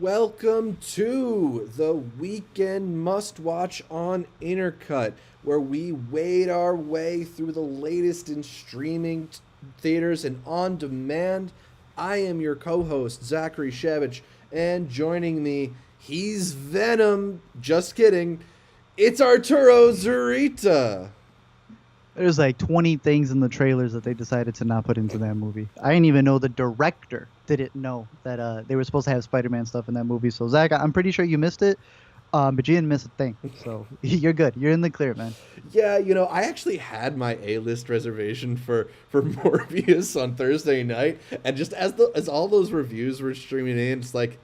Welcome to the weekend must watch on Intercut, where we wade our way through the latest in streaming theaters and on demand. I am your co host, Zachary Shevich, and joining me, he's Venom. Just kidding. It's Arturo Zurita. There's like 20 things in the trailers that they decided to not put into that movie. I didn't even know the director didn't know that they were supposed to have Spider-Man stuff in that movie. So, Zach, I'm pretty sure you missed it, but you didn't miss a thing. So, you're good. You're in the clear, man. Yeah, I actually had my A-list reservation for Morbius on Thursday night, and just as all those reviews were streaming in, it's like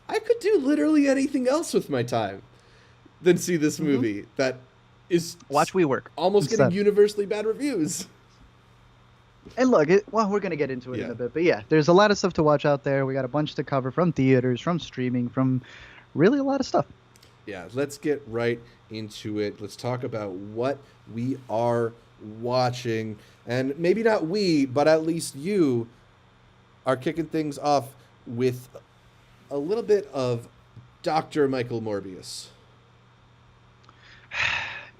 I could do literally anything else with my time than see this movie that is Watch We Work. almost instead. getting universally bad reviews. And look, we're going to get into it in Yeah. a bit. But yeah, there's a lot of stuff to watch out there. We got a bunch to cover from theaters, from streaming, from really a lot of stuff. Yeah, let's get right into it. Let's talk about what we are watching, and maybe not we, but at least you are kicking things off with a little bit of Dr. Michael Morbius.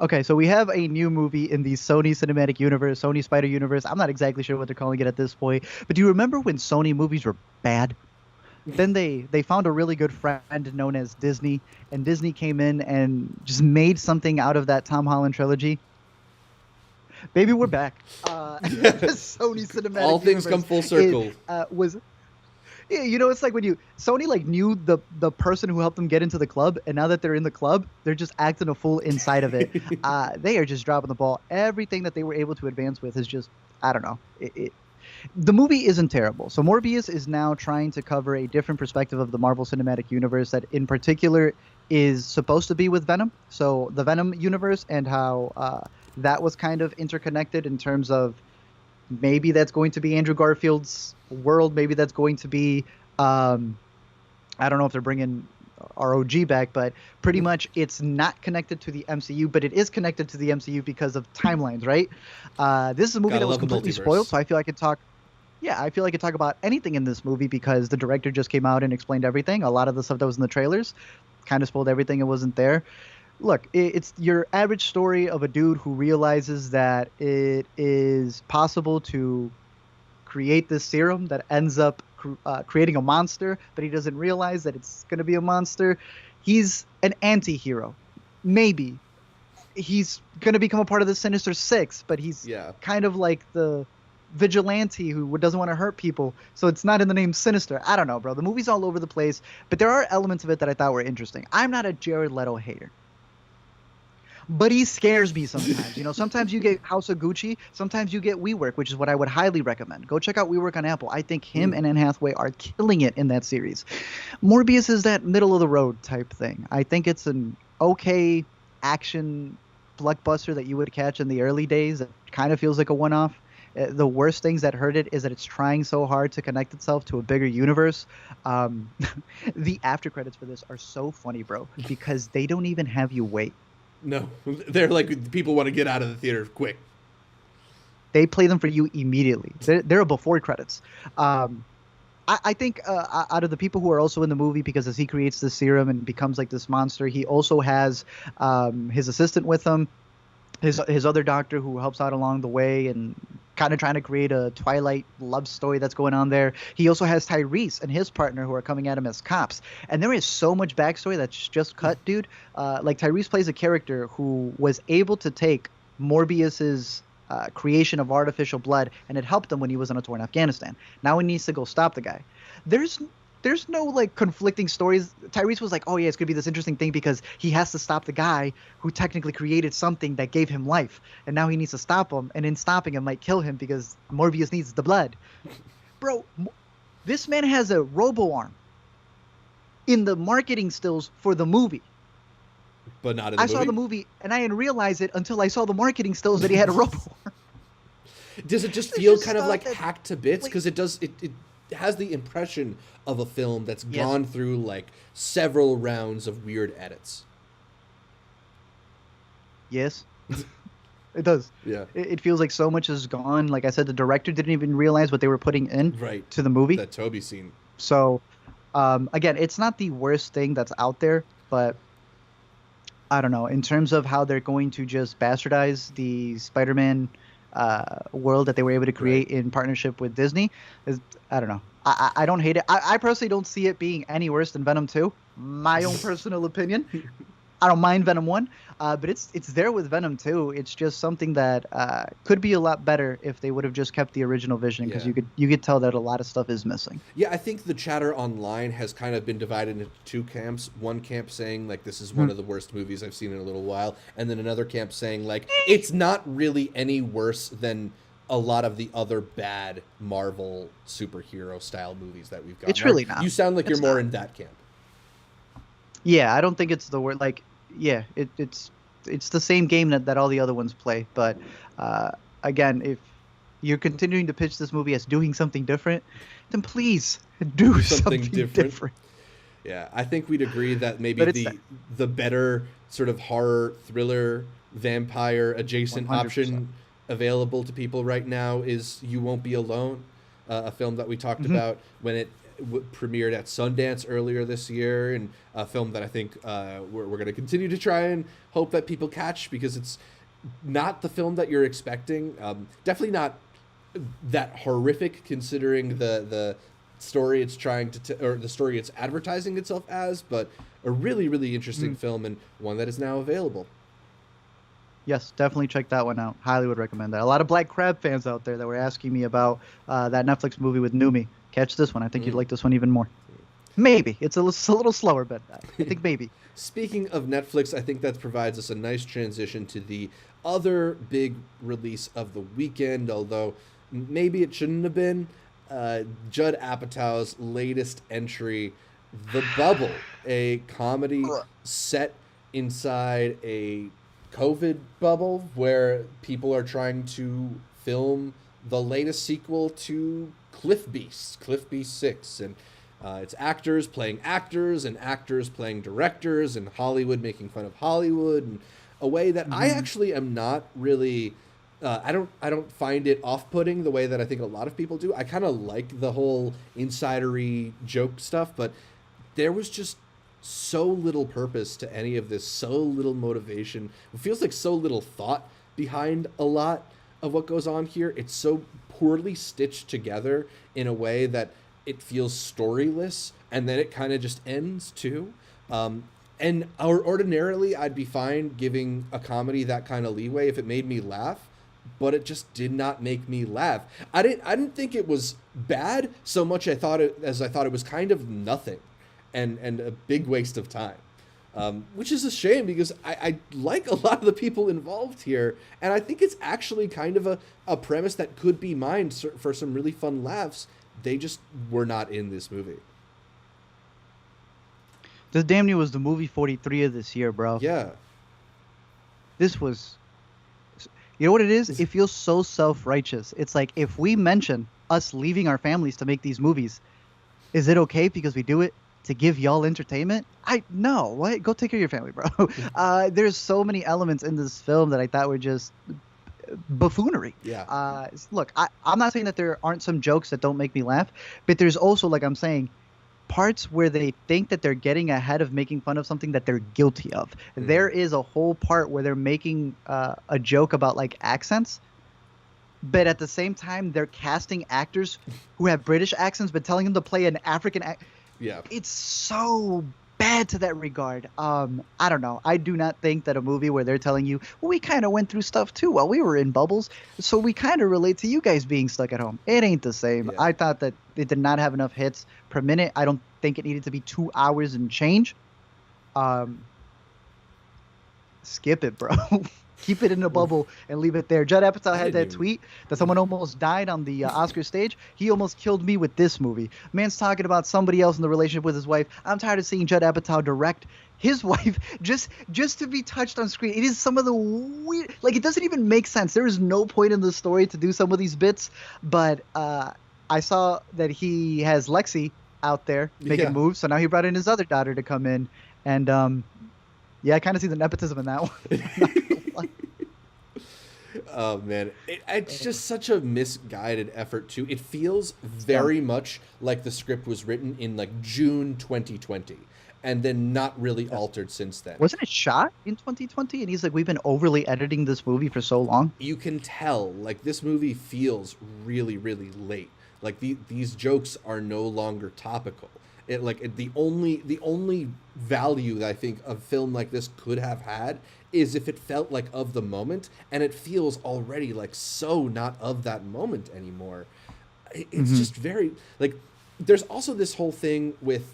Okay, so we have a new movie in the Sony Cinematic Universe, Sony Spider Universe. I'm not exactly sure what they're calling it at this point. But do you remember when Sony movies were bad? Then they found a really good friend known as Disney, and Disney came in and just made something out of that Tom Holland trilogy. Baby, we're back. The Sony Cinematic All things Universe come full circle. was yeah, it's like when Sony like knew the person who helped them get into the club, and now that they're in the club, they're just acting a fool inside of it. They are just dropping the ball. Everything that they were able to advance with is just, I don't know. The movie isn't terrible. So Morbius is now trying to cover a different perspective of the Marvel Cinematic Universe that in particular is supposed to be with Venom. So the Venom universe and how that was kind of interconnected in terms of maybe that's going to be Andrew Garfield's world. Maybe that's going to be, I don't know if they're bringing ROG back, but pretty much it's not connected to the MCU, but it is connected to the MCU because of timelines, right? This is a movie Gotta that was love the completely multiverse. spoiled, so I feel I could talk. Yeah, I feel I could talk about anything in this movie because the director just came out and explained everything. A lot of the stuff that was in the trailers kind of spoiled everything. It wasn't there. Look, it's your average story of a dude who realizes that it is possible to create this serum that ends up creating a monster, but he doesn't realize that it's going to be a monster. He's an anti-hero. Maybe. He's going to become a part of the Sinister Six, but he's Yeah. kind of like the vigilante who doesn't want to hurt people. So it's not in the name Sinister. I don't know, bro. The movie's all over the place, but there are elements of it that I thought were interesting. I'm not a Jared Leto hater. But he scares me sometimes. Sometimes you get House of Gucci, sometimes you get WeWork, which is what I would highly recommend. Go check out WeWork on Apple. I think him and Anne Hathaway are killing it in that series. Morbius is that middle of the road type thing. I think it's an okay action blockbuster that you would catch in the early days. It kind of feels like a one-off. The worst things that hurt it is that it's trying so hard to connect itself to a bigger universe. The after credits for this are so funny, bro, because they don't even have you wait. No, they're like people want to get out of the theater quick. They play them for you immediately. They're a before credits. I think out of the people who are also in the movie, because as he creates this serum and becomes like this monster, he also has his assistant with him, his other doctor who helps out along the way and kind of trying to create a Twilight love story that's going on there. He also has Tyrese and his partner who are coming at him as cops. And there is so much backstory that's just cut, dude. Like Tyrese plays a character who was able to take Morbius's creation of artificial blood, and it helped him when he was on a tour in Afghanistan. Now he needs to go stop the guy. There's no like conflicting stories. Tyrese was like, oh yeah, it's gonna be this interesting thing because he has to stop the guy who technically created something that gave him life, and now he needs to stop him, and in stopping him might kill him because Morbius needs the blood. Bro, this man has a robo arm in the marketing stills for the movie. But not in the I movie. saw the movie and I didn't realize it until I saw the marketing stills that he had a robo arm. Does it just There's feel just kind of stuff like that- hacked to bits? like- Because it has the impression of a film that's Yes. gone through like several rounds of weird edits. Yes. It does. Yeah. It feels like so much is gone. Like I said, the director didn't even realize what they were putting in Right. to the movie. That Toby scene. So Again, it's not the worst thing that's out there, but I don't know. In terms of how they're going to just bastardize the Spider-Man world that they were able to Right. create in partnership with Disney, I don't know. I don't hate it. I personally don't see it being any worse than Venom 2. My own personal opinion. I don't mind Venom 1, but it's there with Venom 2. It's just something that could be a lot better if they would have just kept the original vision, because Yeah. you could tell that a lot of stuff is missing. Yeah, I think the chatter online has kind of been divided into two camps. One camp saying like this is one of the worst movies I've seen in a little while, and then another camp saying like it's not really any worse than a lot of the other bad Marvel superhero style movies that we've It's gotten. really not. You sound like you're It's more not. in that camp. Yeah, I don't think it's the word. Like, yeah, it's the same game that all the other ones play. But again, if you're continuing to pitch this movie as doing something different, then please do Something something different. different. Yeah, I think we'd agree that maybe But it's the better sort of horror thriller vampire adjacent 100%. option available to people right now is You Won't Be Alone, a film that we talked Mhm. about when it premiered at Sundance earlier this year, and a film that I think we're going to continue to try and hope that people catch because it's not the film that you're expecting. Definitely not that horrific considering the story it's trying to or the story it's advertising itself as, but a really really interesting film and one that is now available. Yes, definitely check that one out. Highly would recommend that. A lot of Black Crab fans out there that were asking me about that Netflix movie with Numi. Catch this one. I think you'd like this one even more. Maybe it's a little slower, but I think maybe. Speaking of Netflix, I think that provides us a nice transition to the other big release of the weekend, although maybe it shouldn't have been. Judd Apatow's latest entry, The Bubble, a comedy set inside a COVID bubble where people are trying to film the latest sequel to Cliff Beast 6. And it's actors playing actors and actors playing directors and Hollywood making fun of Hollywood in a way that I actually am not really. I don't find it off-putting the way that I think a lot of people do. I kind of like the whole insidery joke stuff, but there was just so little purpose to any of this, so little motivation. It feels like so little thought behind a lot of what goes on here. It's so poorly stitched together in a way that it feels storyless, and then it kind of just ends too. Ordinarily, I'd be fine giving a comedy that kind of leeway if it made me laugh, but it just did not make me laugh. I didn't think it was bad so much I thought it was kind of nothing, and a big waste of time. Which is a shame because I like a lot of the people involved here, and I think it's actually kind of a premise that could be mined for some really fun laughs. They just were not in this movie. This damn near was the movie 43 of this year, bro. Yeah. This was, you know what it is? It feels so self-righteous. It's like, if we mention us leaving our families to make these movies, is it okay because we do it to give y'all entertainment? No. What? Go take care of your family, bro. There's so many elements in this film that I thought were just buffoonery. Yeah. Look, I'm not saying that there aren't some jokes that don't make me laugh, but there's also, like I'm saying, parts where they think that they're getting ahead of making fun of something that they're guilty of. There is a whole part where they're making a joke about like accents, but at the same time they're casting actors who have British accents but telling them to play an African Yeah. It's so bad to that regard. I don't know. I do not think that a movie where they're telling you, well, we kind of went through stuff too while we were in bubbles, so we kind of relate to you guys being stuck at home. It ain't the same. Yeah. I thought that it did not have enough hits per minute. I don't think it needed to be 2 hours and change. Skip it, bro. Keep it in a bubble and leave it there. Judd Apatow had that tweet that someone almost died on the Oscar stage. He almost killed me with this movie. Man's talking about somebody else in the relationship with his wife. I'm tired of seeing Judd Apatow direct his wife just to be touched on screen. It is some of the weird, like, it doesn't even make sense. There is no point in the story to do some of these bits, but I saw that he has Lexi out there making moves, so now he brought in his other daughter to come in, and yeah, I kind of see the nepotism in that one. Oh man, it's just such a misguided effort too. It feels very much like the script was written in like June 2020, and then not really altered since then. Wasn't it shot in 2020? And he's like, we've been overly editing this movie for so long. You can tell like this movie feels really really late. Like these jokes are no longer topical. The only value that I think a film like this could have had is if it felt like of the moment, and it feels already like so not of that moment anymore. It's just very like. There's also this whole thing with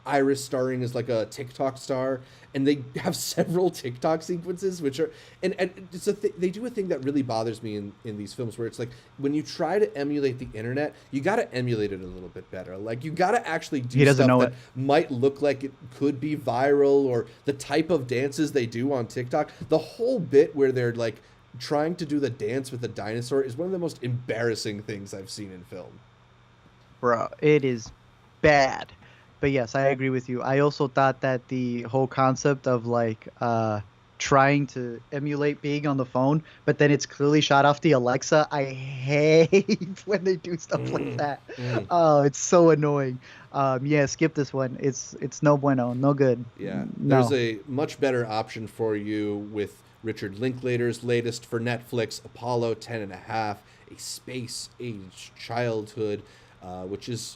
Iris starring as like a TikTok star, and they have several TikTok sequences, which are and it's they do a thing that really bothers me in these films, where it's like when you try to emulate the internet, you got to emulate it a little bit better. Like you got to actually do stuff that might look like it could be viral, or the type of dances they do on TikTok. The whole bit where they're like trying to do the dance with a dinosaur is one of the most embarrassing things I've seen in film. Bro, it is bad. But yes, I agree with you. I also thought that the whole concept of like trying to emulate being on the phone, but then it's clearly shot off the Alexa. I hate when they do stuff like that. Oh, it's so annoying. Yeah, skip this one. It's no bueno, no good. Yeah, no. There's a much better option for you with Richard Linklater's latest for Netflix, Apollo 10.5, a space-age childhood, which is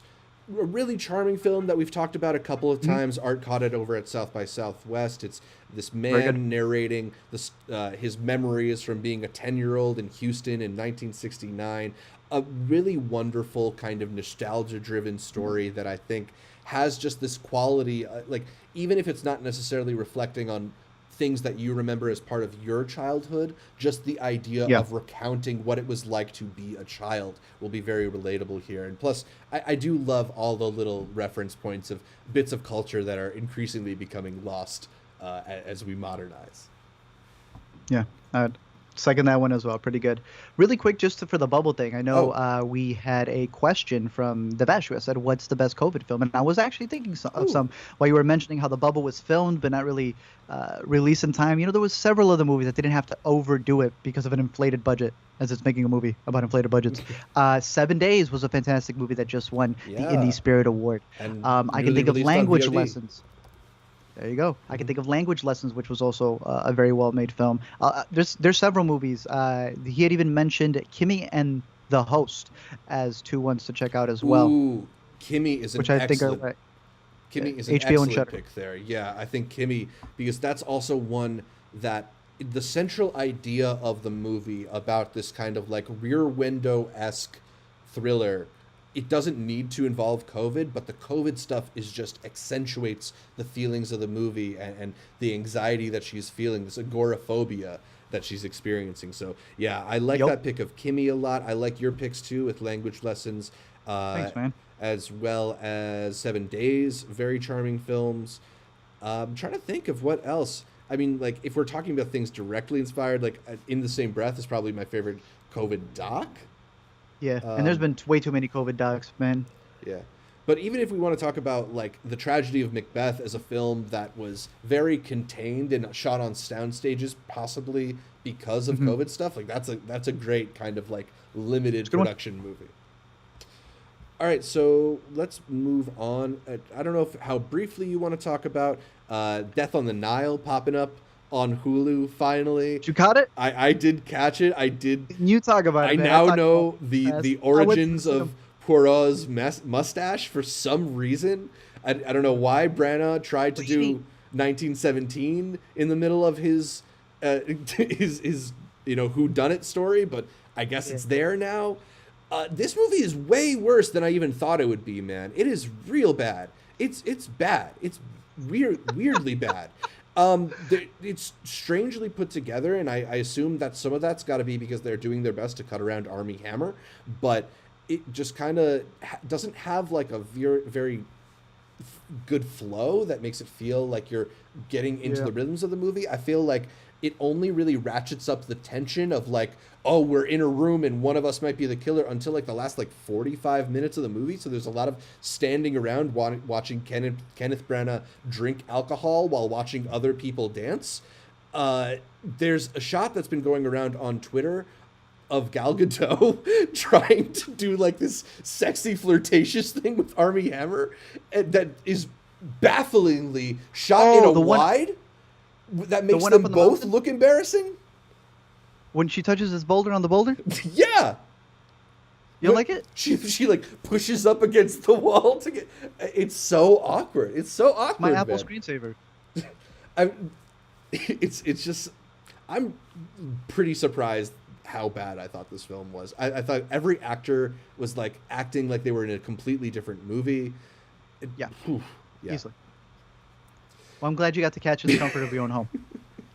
a really charming film that we've talked about a couple of times. Art caught it over at South by Southwest. It's this man narrating this, his memories from being a 10-year-old in Houston in 1969. A really wonderful kind of nostalgia-driven story that I think has just this quality, like even if it's not necessarily reflecting on things that you remember as part of your childhood, just the idea of recounting what it was like to be a child will be very relatable here. And plus, I do love all the little reference points of bits of culture that are increasingly becoming lost as we modernize. Yeah, second that one as well. Pretty good. Really quick, just for the bubble thing. I know we had a question from Devesh who said, "What's the best COVID film?" And I was actually thinking of some while you were mentioning how the bubble was filmed but not really released in time. You know, there was several other movies that didn't have to overdo it because of an inflated budget, as it's making a movie about inflated budgets. 7 Days was a fantastic movie that just won the Indie Spirit Award. And I can think of Language Lessons. There you go. I can think of Language Lessons, which was also a very well-made film. There's several movies. He had even mentioned Kimmy and the Host as two ones to check out as well. Ooh, Kimmy is an excellent. Kimmy is an excellent pick there. Yeah, I think Kimmy, because that's also one that the central idea of the movie about this kind of like Rear Window-esque thriller, it doesn't need to involve COVID, but the COVID stuff is just accentuates the feelings of the movie and the anxiety that she's feeling, this agoraphobia that she's experiencing. So yeah, I like that pick of Kimmy a lot. I like your picks too with Language Lessons. Thanks, man. As well as 7 Days, very charming films. I'm trying to think of what else. I mean, like if we're talking about things directly inspired, like In the Same Breath is probably my favorite COVID doc. Yeah, and there's been way too many COVID docs, man. Yeah. But even if we want to talk about like The Tragedy of Macbeth as a film that was very contained and shot on sound stages, possibly because of COVID stuff, like that's a great kind of like limited production movie. All right, so let's move on. I don't know how briefly you want to talk about Death on the Nile popping up on Hulu finally. You caught it? I did catch it. I did. You talk about it. I now know the origins of Poirot's mustache for some reason. I don't know why Branagh tried to do 1917 in the middle of his whodunit story, but I guess it's there now. This movie is way worse than I even thought it would be, man. It is real bad. It's bad. It's weirdly bad. It's strangely put together, and I assume that some of that's got to be because they're doing their best to cut around Armie Hammer, but it just kind of doesn't have like a very good flow that makes it feel like you're getting into the rhythms of the movie. I feel like it only really ratchets up the tension of like, oh, we're in a room and one of us might be the killer until like the last like 45 minutes of the movie. So there's a lot of standing around watching Kenneth Branagh drink alcohol while watching other people dance. There's a shot that's been going around on Twitter of Gal Gadot trying to do like this sexy flirtatious thing with Armie Hammer, and that is bafflingly shot in a wide. That makes them both look embarrassing. When she touches his boulder on the boulder? Yeah. You don't like it? She like pushes up against the wall to get. It's so awkward. It's so awkward. My Apple screensaver. It's just. I'm pretty surprised how bad I thought this film was. I thought every actor was like acting like they were in a completely different movie. Yeah. Easily. Well, I'm glad you got to catch in the comfort of your own home.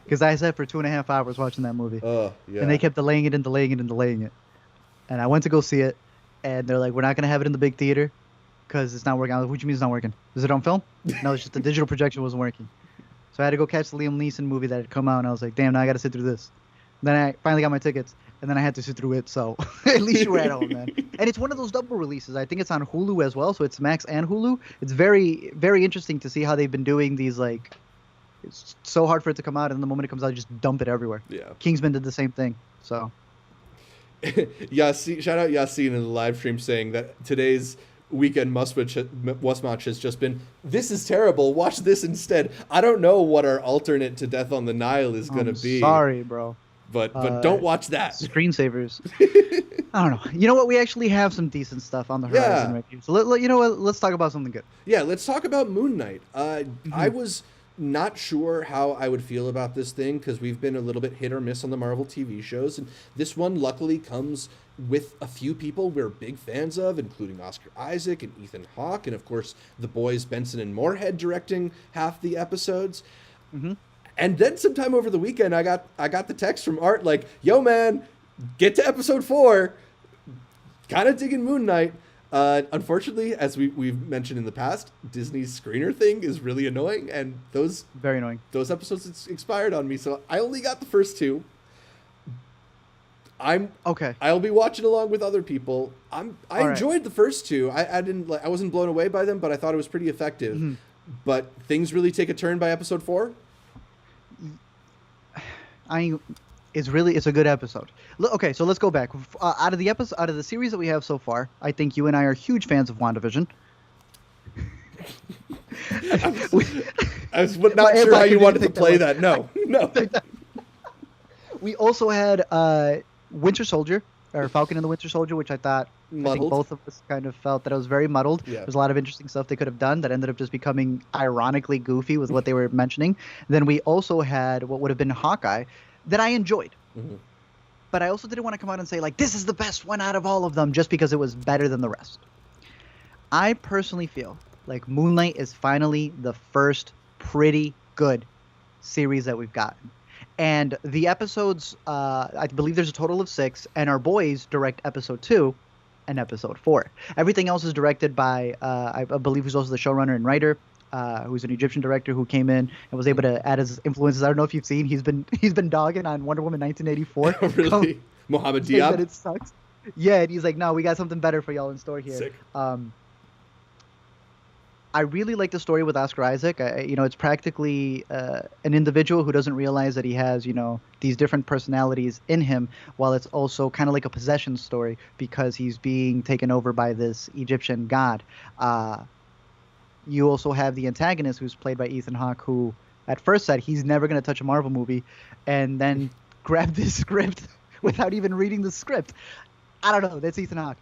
Because I sat for 2.5 hours watching that movie. Oh, yeah. And they kept delaying it and delaying it and delaying it. And I went to go see it. And they're like, we're not going to have it in the big theater because it's not working. I was like, what do you mean it's not working? Is it on film? No, it's just the digital projection wasn't working. So I had to go catch the Liam Neeson movie that had come out. And I was like, damn, now I got to sit through this. Then I finally got my tickets. And then I had to sit through it. So at least you were at home, man. And it's one of those double releases. I think it's on Hulu as well. So it's Max and Hulu. It's very, very interesting to see how they've been doing these, like, it's so hard for it to come out. And the moment it comes out, you just dump it everywhere. Yeah. Kingsman did the same thing. So. Shout out Yassine in the live stream saying that today's weekend must-watch has just been, this is terrible, watch this instead. I don't know what our alternate to Death on the Nile is going to be. Sorry, bro. But don't watch that. Screensavers. I don't know. You know what? We actually have some decent stuff on the horizon right here. So you know what? Let's talk about something good. Yeah, let's talk about Moon Knight. I was not sure how I would feel about this thing because we've been a little bit hit or miss on the Marvel TV shows, and this one luckily comes with a few people we're big fans of, including Oscar Isaac and Ethan Hawke, and of course the boys Benson and Moorhead directing half the episodes. Mm-hmm. And then sometime over the weekend, I got the text from Art like, "Yo, man, get to episode 4. Kind of digging Moon Knight." Unfortunately, as we've mentioned in the past, Disney's screener thing is really annoying, and very annoying. Those episodes expired on me, so I only got the first 2. I'll be watching along with other people. I enjoyed the first 2. I wasn't blown away by them, but I thought it was pretty effective. Mm-hmm. But things really take a turn by episode 4. It's a good episode. Okay, so let's go back. Out of the series that we have so far, I think you and I are huge fans of WandaVision. I was not sure how you wanted to play that. No. We also had Winter Soldier, or Falcon and the Winter Soldier, which I think both of us kind of felt that it was very muddled. Yeah. There's a lot of interesting stuff they could have done that ended up just becoming ironically goofy with what they were mentioning. Then we also had what would have been Hawkeye that I enjoyed. Mm-hmm. But I also didn't want to come out and say, like, this is the best one out of all of them just because it was better than the rest. I personally feel like Moon Knight is finally the first pretty good series that we've gotten. And the episodes, I believe there's a total of 6, and our boys direct episode 2 and episode 4. Everything else is directed by, I believe, who's also the showrunner and writer, who's an Egyptian director who came in and was able to add his influences. I don't know if you've seen, he's been dogging on Wonder Woman 1984. Oh, really? Mohammed Diab? That it sucks. Yeah, and he's like, no, we got something better for y'all in store here. Sick. I really like the story with Oscar Isaac. It's practically an individual who doesn't realize that he has, these different personalities in him, while it's also kind of like a possession story because he's being taken over by this Egyptian god. You also have the antagonist, who's played by Ethan Hawke, who at first said he's never going to touch a Marvel movie, and then grabbed this script without even reading the script. I don't know. That's Ethan Hawke.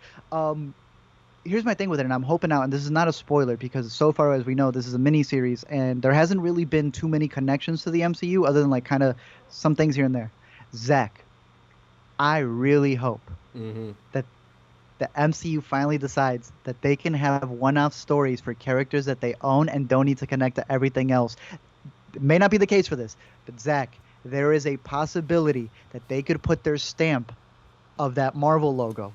Here's my thing with it, and I'm hoping out, and this is not a spoiler because so far as we know, this is a mini-series, and there hasn't really been too many connections to the MCU other than like kind of some things here and there. Zach, I really hope that the MCU finally decides that they can have one-off stories for characters that they own and don't need to connect to everything else. It may not be the case for this, but Zach, there is a possibility that they could put their stamp of that Marvel logo,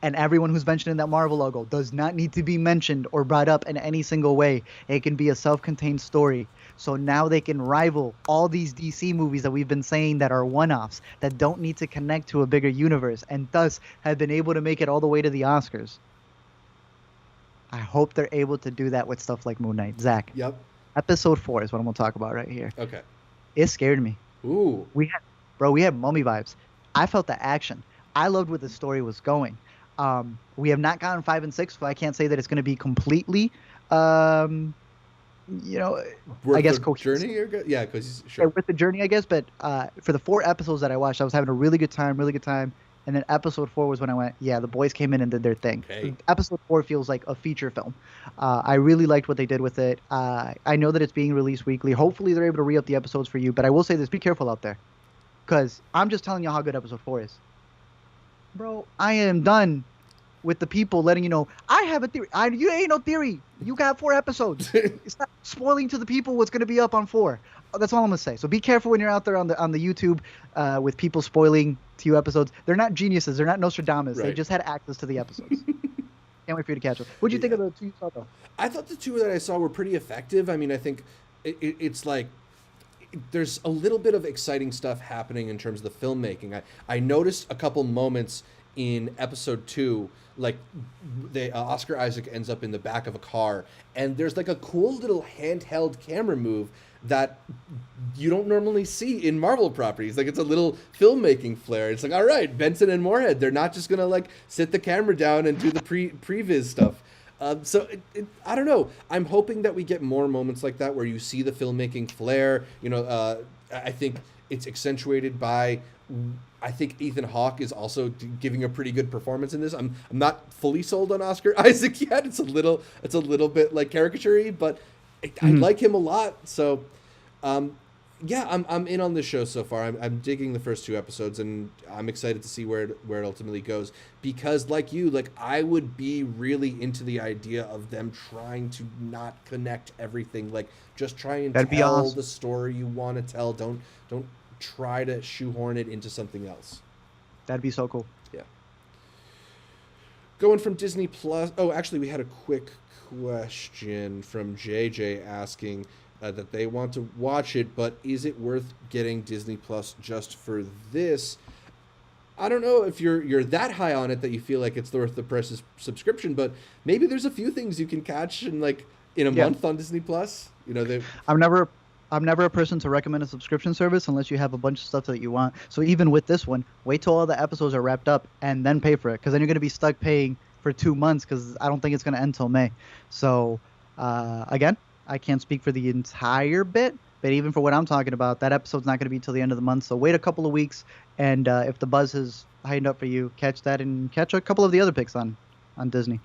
and everyone who's mentioned in that Marvel logo does not need to be mentioned or brought up in any single way. It can be a self-contained story. So now they can rival all these DC movies that we've been saying that are one-offs, that don't need to connect to a bigger universe, and thus have been able to make it all the way to the Oscars. I hope they're able to do that with stuff like Moon Knight. Zach. Yep. Episode 4 is what I'm going to talk about right here. Okay. It scared me. Ooh. We had Mummy vibes. I felt the action. I loved where the story was going. We have not gotten 5 and 6, so I can't say that it's going to be completely, um, you know, I Worth guess the cohesive. journey? Yeah, because Yeah, sure. with the journey, I guess. But for the 4 episodes that I watched, I was having a really good time, really good time. And then episode 4 was when I went, yeah, the boys came in and did their thing. Okay. Episode 4 feels like a feature film. I really liked what they did with it. I know that it's being released weekly. Hopefully, they're able to re up the episodes for you. But I will say this: be careful out there, because I'm just telling you how good episode 4 is, bro. I am done with the people letting you know I have a theory. You ain't no theory. You got 4 episodes. It's not spoiling to the people what's going to be up on 4. That's all I'm gonna say. So be careful when you're out there on the YouTube with people spoiling to you episodes. They're not geniuses. They're not Nostradamus. They Right. just had access to the episodes. Can't wait for you to catch them. What'd you think Yeah. of the 2 you saw though? I thought the two that I saw were pretty effective. I mean, I think it's like there's a little bit of exciting stuff happening in terms of the filmmaking. I noticed a couple moments in episode 2, like they Oscar Isaac ends up in the back of a car, and there's like a cool little handheld camera move that you don't normally see in Marvel properties. Like it's a little filmmaking flair. It's like, all right, Benson and Moorhead, they're not just gonna like sit the camera down and do the previs stuff. I don't know. I'm hoping that we get more moments like that where you see the filmmaking flair. I think it's accentuated by. I think Ethan Hawke is also giving a pretty good performance in this. I'm not fully sold on Oscar Isaac yet. It's a little bit like caricature-y, but I like him a lot. So, yeah, I'm in on this show so far. I'm digging the first 2 episodes, and I'm excited to see where it ultimately goes. Because, like you, like I would be really into the idea of them trying to not connect everything. Like just try and That'd be tell awesome. the story you want to tell. Don't try to shoehorn it into something else. That'd be so cool. Yeah. Going from Disney Plus. Oh, actually, we had a quick question from JJ asking that they want to watch it, but is it worth getting Disney Plus just for this? I don't know if you're that high on it that you feel like it's worth the price subscription, but maybe there's a few things you can catch in a Yeah. month on Disney Plus. I'm never I'm never a person to recommend a subscription service unless you have a bunch of stuff that you want. So even with this one, wait till all the episodes are wrapped up and then pay for it, because then you're going to be stuck paying for 2 months, because I don't think it's going to end till May. So again, I can't speak for the entire bit, but even for what I'm talking about, that episode's not going to be till the end of the month. So wait a couple of weeks, and if the buzz is heightened up for you, catch that and catch a couple of the other picks on Disney.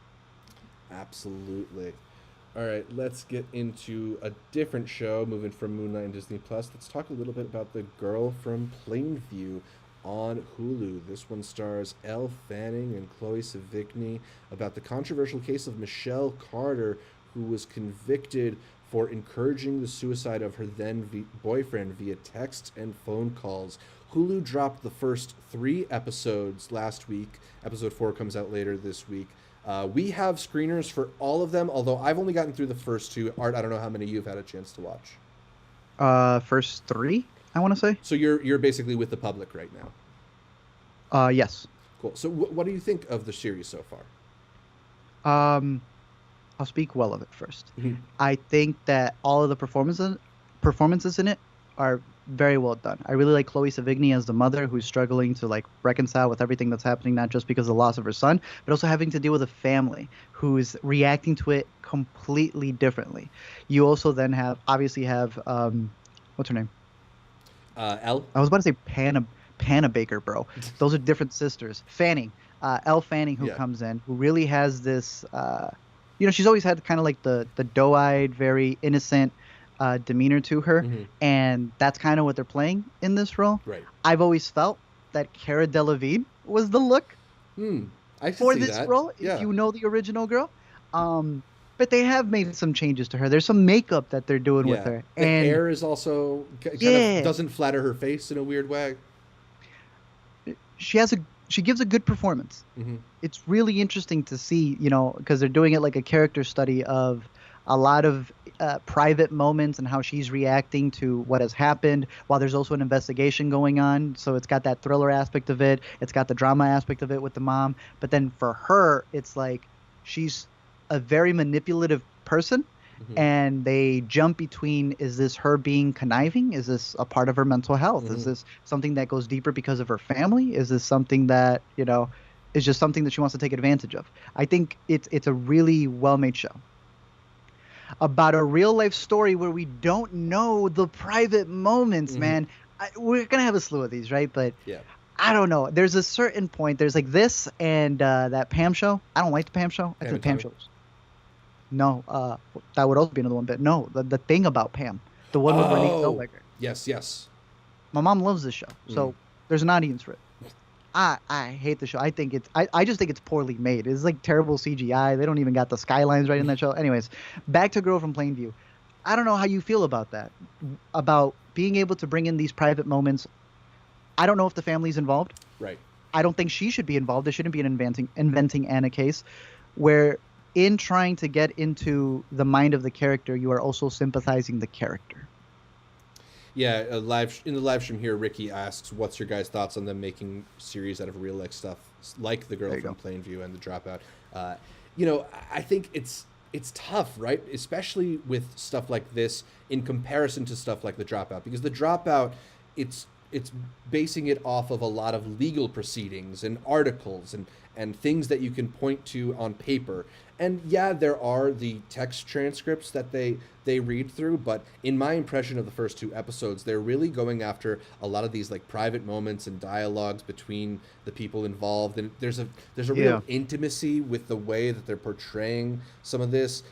Absolutely. All right, let's get into a different show. Moving from Moon Knight and Disney Plus, let's talk a little bit about The Girl from Plainview on Hulu. This one stars Elle Fanning and Chloe Sevigny, about the controversial case of Michelle Carter, who was convicted for encouraging the suicide of her then boyfriend via text and phone calls. Hulu dropped the first 3 episodes last week. Episode 4 comes out later this week. We have screeners for all of them, although I've only gotten through the first 2. Art, I don't know how many you've had a chance to watch. First 3, I want to say. So you're basically with the public right now. Yes. Cool. So what do you think of the series so far? I'll speak well of it first. Mhm. I think that all of the performances in it are very well done. I really like Chloe Sevigny as the mother, who's struggling to like reconcile with everything that's happening, not just because of the loss of her son, but also having to deal with a family who's reacting to it completely differently. You also then obviously have what's her name? Elle? I was about to say Panna Baker, bro. Those are different sisters. Fanning, Elle Fanning, who Yeah. comes in, who really has this. She's always had kind of like the doe-eyed, very innocent demeanor to her, Mhm. and that's kind of what they're playing in this role. Right. I've always felt that Cara Delevingne was the look I should for see this that. role, Yeah. if you know the original girl. But they have made some changes to her. There's some makeup that they're doing with Yeah. her, The and hair is also kind Yeah. of doesn't flatter her face in a weird way. she gives a good performance. Mm-hmm. It's really interesting to see, because they're doing it like a character study of a lot of private moments and how she's reacting to what has happened, while there's also an investigation going on. So it's got that thriller aspect of it. It's got the drama aspect of it with the mom. But then for her, it's like she's a very manipulative person, and they jump between, is this her being conniving? Is this a part of her mental health? Is this something that goes deeper because of her family? Is this something that, is just something that she wants to take advantage of? I think it's a really well-made show about a real life story where we don't know the private moments, man. We're going to have a slew of these, right? But yeah. I don't know. There's a certain point. There's like this and that Pam show. I don't like the Pam show. I think the Pam shows. No, that would also be another one. But no, the thing about Pam, the one with Renee Zellweger. Yes. My mom loves this show, so there's an audience for it. I hate the show. I just think it's poorly made. It's like terrible CGI. They don't even got the skylines right in that show. Anyways, back to Girl from Plainview. I don't know how you feel about that, about being able to bring in these private moments. I don't know if the family's involved. Right. I don't think she should be involved. There shouldn't be an inventing Anna case where in trying to get into the mind of the character, you are also sympathizing the character. Yeah, in the live stream here, Ricky asks, what's your guys' thoughts on them making series out of real life stuff like The Girl from Plainview and The Dropout? I think it's tough, right? Especially with stuff like this in comparison to stuff like The Dropout, because The Dropout, it's basing it off of a lot of legal proceedings and articles and things that you can point to on paper. And yeah, there are the text transcripts that they read through, but in my impression of the first 2 episodes, they're really going after a lot of these like private moments and dialogues between the people involved. And there's a real intimacy with the way that they're portraying some of this.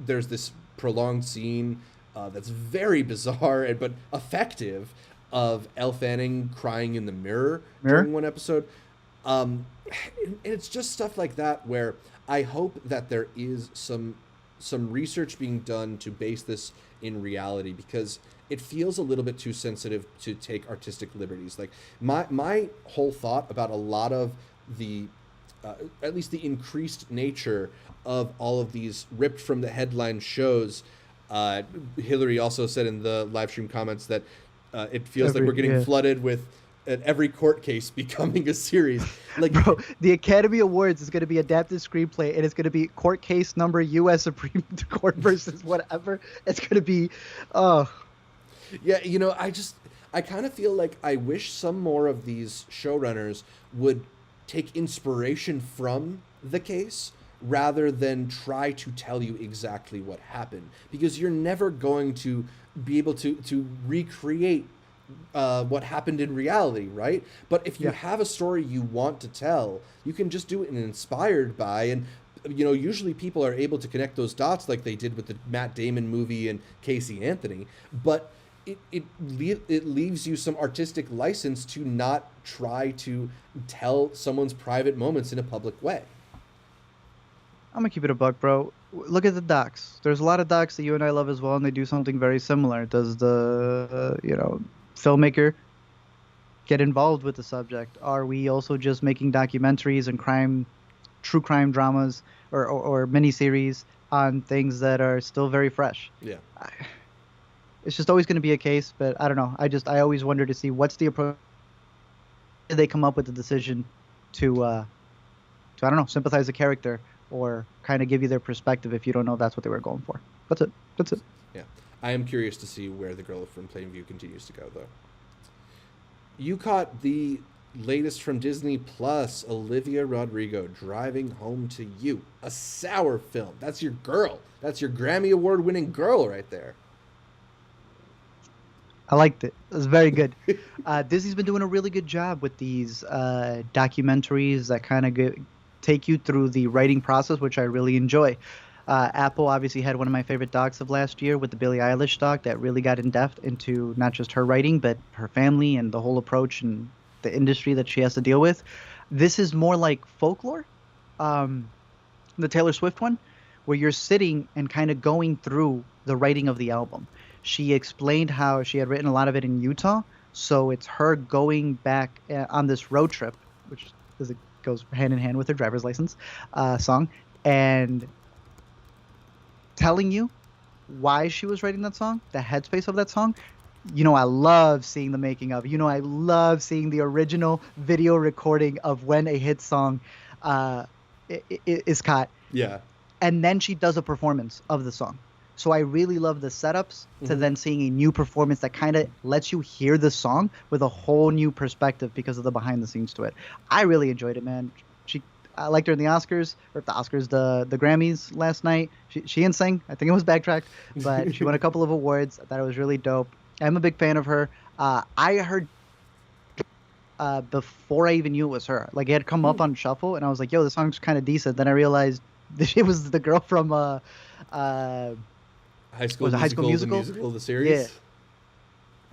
There's this prolonged scene that's very bizarre but effective of Elle Fanning crying in the mirror during one episode. And it's just stuff like that where I hope that there is some research being done to base this in reality, because it feels a little bit too sensitive to take artistic liberties. Like my whole thought about a lot of the at least the increased nature of all of these ripped from the headline shows. Hillary also said in the live stream comments that it feels like we're getting flooded with every court case becoming a series. Like, bro, the Academy Awards is going to be adapted screenplay, and it's going to be court case number U.S. Supreme Court versus whatever. It's going to be, yeah. I kind of feel like I wish some more of these showrunners would take inspiration from the case rather than try to tell you exactly what happened, because you're never going to be able to recreate what happened in reality, right? But if you have a story you want to tell, you can just do it inspired by, and usually people are able to connect those dots like they did with the Matt Damon movie and Casey Anthony, but it leaves you some artistic license to not try to tell someone's private moments in a public way. I'm gonna keep it a buck, bro. Look at the docs. There's a lot of docs that you and I love as well, and they do something very similar. Does the filmmaker get involved with the subject? Are we also just making documentaries and true crime dramas or miniseries on things that are still very fresh? Yeah. It's just always going to be a case, but I don't know. I always wonder to see what's the approach. Did they come up with the decision to I don't know, sympathize the character or kind of give you their perspective if you don't know that's what they were going for? That's it. Yeah. I am curious to see where The Girl from Plainview continues to go, though. You caught the latest from Disney Plus, Olivia Rodrigo, Driving Home to You, a sour film. That's your girl. That's your Grammy Award-winning girl right there. I liked it. It was very good. Disney's been doing a really good job with these documentaries that kind of take you through the writing process, which I really enjoy. Apple obviously had one of my favorite docs of last year with the Billie Eilish doc that really got in depth into not just her writing, but her family and the whole approach and the industry that she has to deal with. This is more like folklore, the Taylor Swift one, where you're sitting and kind of going through the writing of the album. She explained how she had written a lot of it in Utah, so it's her going back on this road trip, which goes hand in hand with her driver's license song, and telling you why she was writing that song, the headspace of that song. I love seeing the making of. I love seeing the original video recording of when a hit song is caught. Yeah. and then she does a performance of the song. So I really love the setups to then seeing a new performance that kind of lets you hear the song with a whole new perspective because of the behind the scenes to it. I really enjoyed it, man. I liked her in the Oscars, the Grammys last night. She didn't sing. I think it was backtracked, but she won a couple of awards. I thought it was really dope. I'm a big fan of her. I heard before I even knew it was her. Like, it had come up on Shuffle, and I was like, yo, this song's kind of decent. Then I realized it was the girl from High School Musical, the series. Yeah,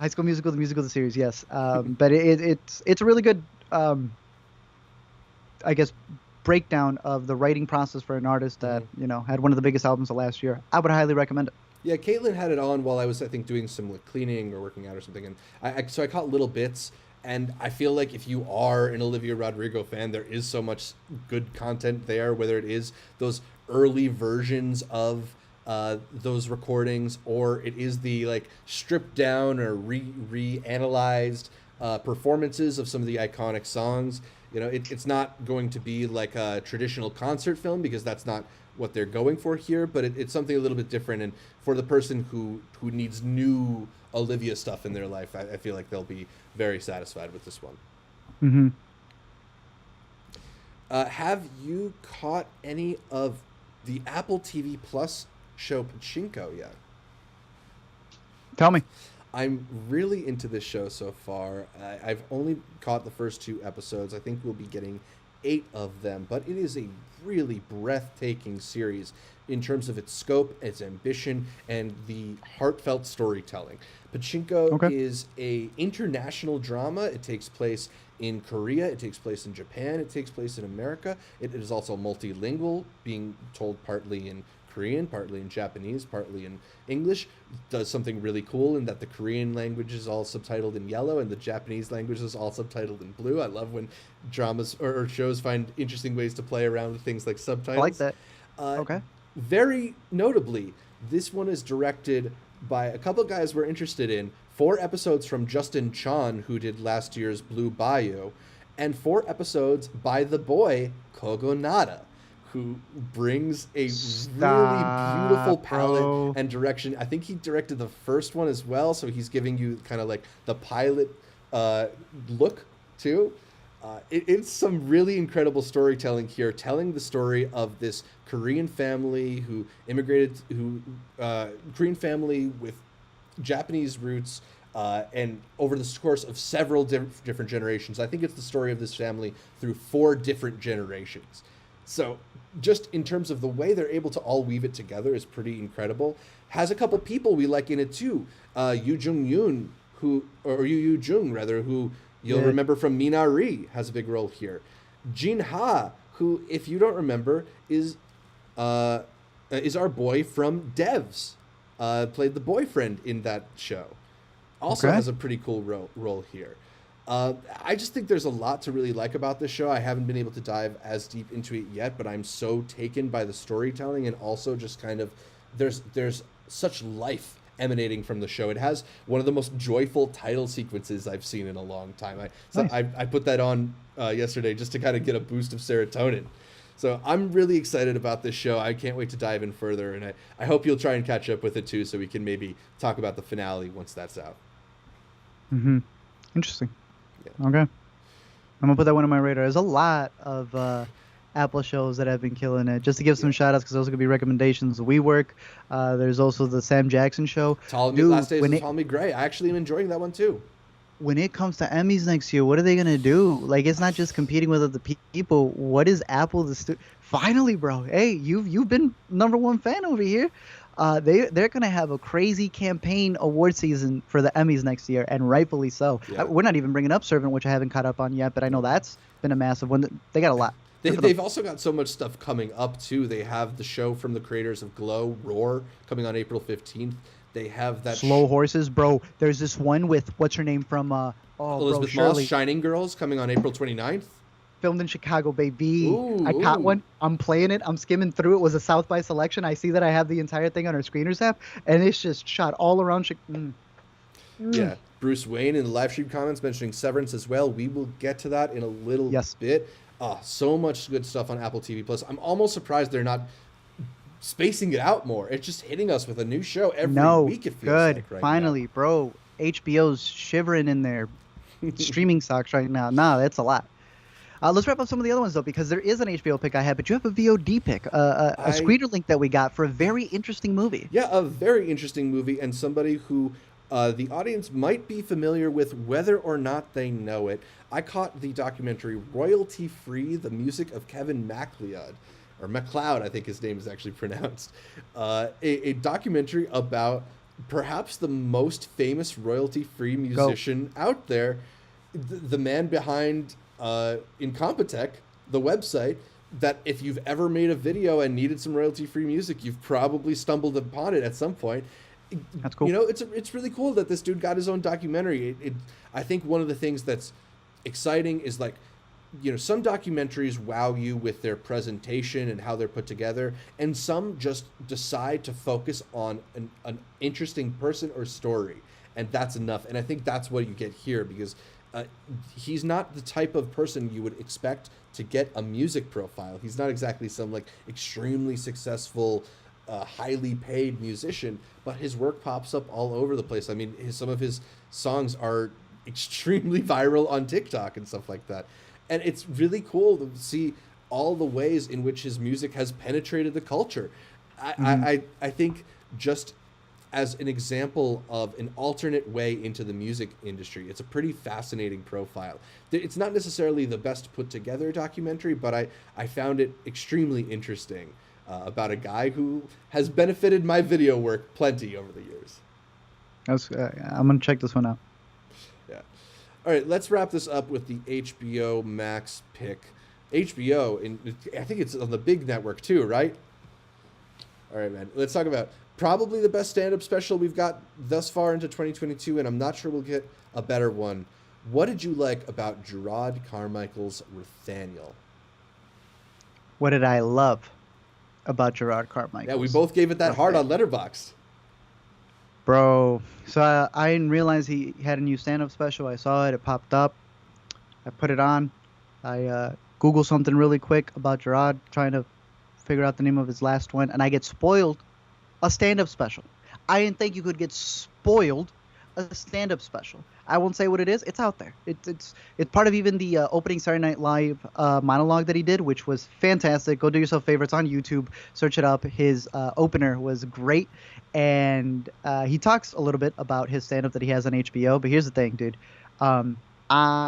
High School Musical, the musical, the series. Yes, but it's a really good, I guess, breakdown of the writing process for an artist that had one of the biggest albums of last year. I would highly recommend it. Yeah, Caitlin had it on while I was, I think, doing some like cleaning or working out or something, and so I caught little bits. And I feel like if you are an Olivia Rodrigo fan, there is so much good content there, whether it is those early versions of those recordings, or it is the like stripped down or reanalyzed performances of some of the iconic songs. It's not going to be like a traditional concert film because that's not what they're going for here, but it's something a little bit different. And for the person who needs new Olivia stuff in their life, I feel like they'll be very satisfied with this one. Mm-hmm. Have you caught any of the Apple TV Plus show Pachinko yet? Tell me. I'm really into this show so far. I've only caught the first 2 episodes. I think we'll be getting 8 of them, but it is a really breathtaking series in terms of its scope, its ambition, and the heartfelt storytelling. Pachinko is a international drama. It takes place in Korea, it takes place in Japan, it takes place in America. It is also multilingual, being told partly in Korean, partly in Japanese, partly in English. It does something really cool in that the Korean language is all subtitled in yellow and the Japanese language is all subtitled in blue. I love when dramas or shows find interesting ways to play around with things like subtitles. I like that. Very notably, this one is directed by a couple of guys we're interested in. 4 episodes from Justin Chon, who did last year's Blue Bayou, and 4 episodes by the boy Kogonada, who brings a really beautiful palette and direction. I think he directed the first one as well, so he's giving you kind of like the pilot look too. It's some really incredible storytelling here, telling the story of this Korean family who immigrated, Korean family with Japanese roots, and over the course of several different generations. I think it's the story of this family through 4 different generations. So just in terms of the way they're able to all weave it together is pretty incredible. Has a couple people we like in it too. Yu Jung-yoon, who you'll remember from Minari, has a big role here. Jin Ha, who, if you don't remember, is our boy from Devs. Played the boyfriend in that show. Also has a pretty cool role here. I just think there's a lot to really like about this show. I haven't been able to dive as deep into it yet, but I'm so taken by the storytelling and also just kind of there's such life emanating from the show. It has one of the most joyful title sequences I've seen in a long time. I put that on yesterday just to kind of get a boost of serotonin. So I'm really excited about this show. I can't wait to dive in further, and I hope you'll try and catch up with it too, so we can maybe talk about the finale once that's out. Mm-hmm. Interesting. Yeah. Okay. I'm gonna put that one on my radar. There's a lot of Apple shows that have been killing it. Just to give some shout outs, because those could be recommendations. WeWork. There's also the Sam Jackson show. Last Days of Tommy Gray. I actually am enjoying that one too. When it comes to Emmys next year, what are they gonna do? Like, it's not just competing with other people. What is Apple finally, bro? Hey, you've been #1 fan over here. They're gonna have a crazy campaign award season for the Emmys next year, and rightfully so. Yeah. We're not even bringing up Servant, which I haven't caught up on yet, but I know that's been a massive one. They got a lot. They've also got so much stuff coming up too. They have the show from the creators of Glow, Roar, coming on April 15th. They have that Slow Horses, bro. There's this one with what's her name from Elizabeth Moss, Shining Girls, coming on April 29th. Filmed in Chicago, baby. Ooh, I caught one. I'm playing it. I'm skimming through. It was a South by selection. I see that I have the entire thing on our screeners app, and it's just shot all around. Yeah. Bruce Wayne in the live stream comments mentioning Severance as well. We will get to that in a little bit. So much good stuff on Apple TV Plus. I'm almost surprised they're not spacing it out more. It's just hitting us with a new show every No, week, it feels good. like right Finally, bro. HBO's shivering in their streaming socks right now. Nah, that's a lot. Let's wrap up some of the other ones though, because there is an HBO pick I had, but you have a VOD pick, a screener link that we got for a very interesting movie. Yeah, a very interesting movie, and somebody who the audience might be familiar with whether or not they know it. I caught the documentary Royalty Free, the music of Kevin MacLeod, or MacLeod, I think his name is actually pronounced. A documentary about perhaps the most famous royalty-free musician out there, the man behind Incompetech, the website, that if you've ever made a video and needed some royalty-free music, you've probably stumbled upon it at some point. That's cool. You know, it's really cool that this dude got his own documentary. I think one of the things that's exciting is, like, you know, some documentaries wow you with their presentation and how they're put together, and some just decide to focus on an interesting person or story, and that's enough. And I think that's what you get here, because he's not the type of person you would expect to get a music profile. He's not exactly some, like, extremely successful, highly paid musician, but his work pops up all over the place. I mean, some of his songs are extremely viral on TikTok and stuff like that. And it's really cool to see all the ways in which his music has penetrated the culture. I think, just as an example of an alternate way into the music industry, it's a pretty fascinating profile. It's not necessarily the best put together documentary, but I found it extremely interesting, about a guy who has benefited my video work plenty over the years. I'm going to check this one out. Yeah. All right, let's wrap this up with the HBO Max pick. HBO, I think it's on the big network too, right? All right, man. Let's talk about probably the best stand-up special we've got thus far into 2022, and I'm not sure we'll get a better one. What did you like about Gerard Carmichael's Rothaniel? What did I love about Gerard Carmichael? Yeah, we both gave it that hard on Letterboxd. Bro, so I didn't realize he had a new stand-up special. I saw it. It popped up. I put it on. I Googled something really quick about Gerard, trying to figure out the name of his last one, and I get spoiled a stand-up special. I didn't think you could get spoiled a stand-up special. I won't say what it is. It's out there. It's part of even the opening Saturday Night Live monologue that he did, which was fantastic. Go do yourself a favor. It's on YouTube. Search it up. His opener was great, and he talks a little bit about his stand-up that he has on HBO. But here's the thing, dude.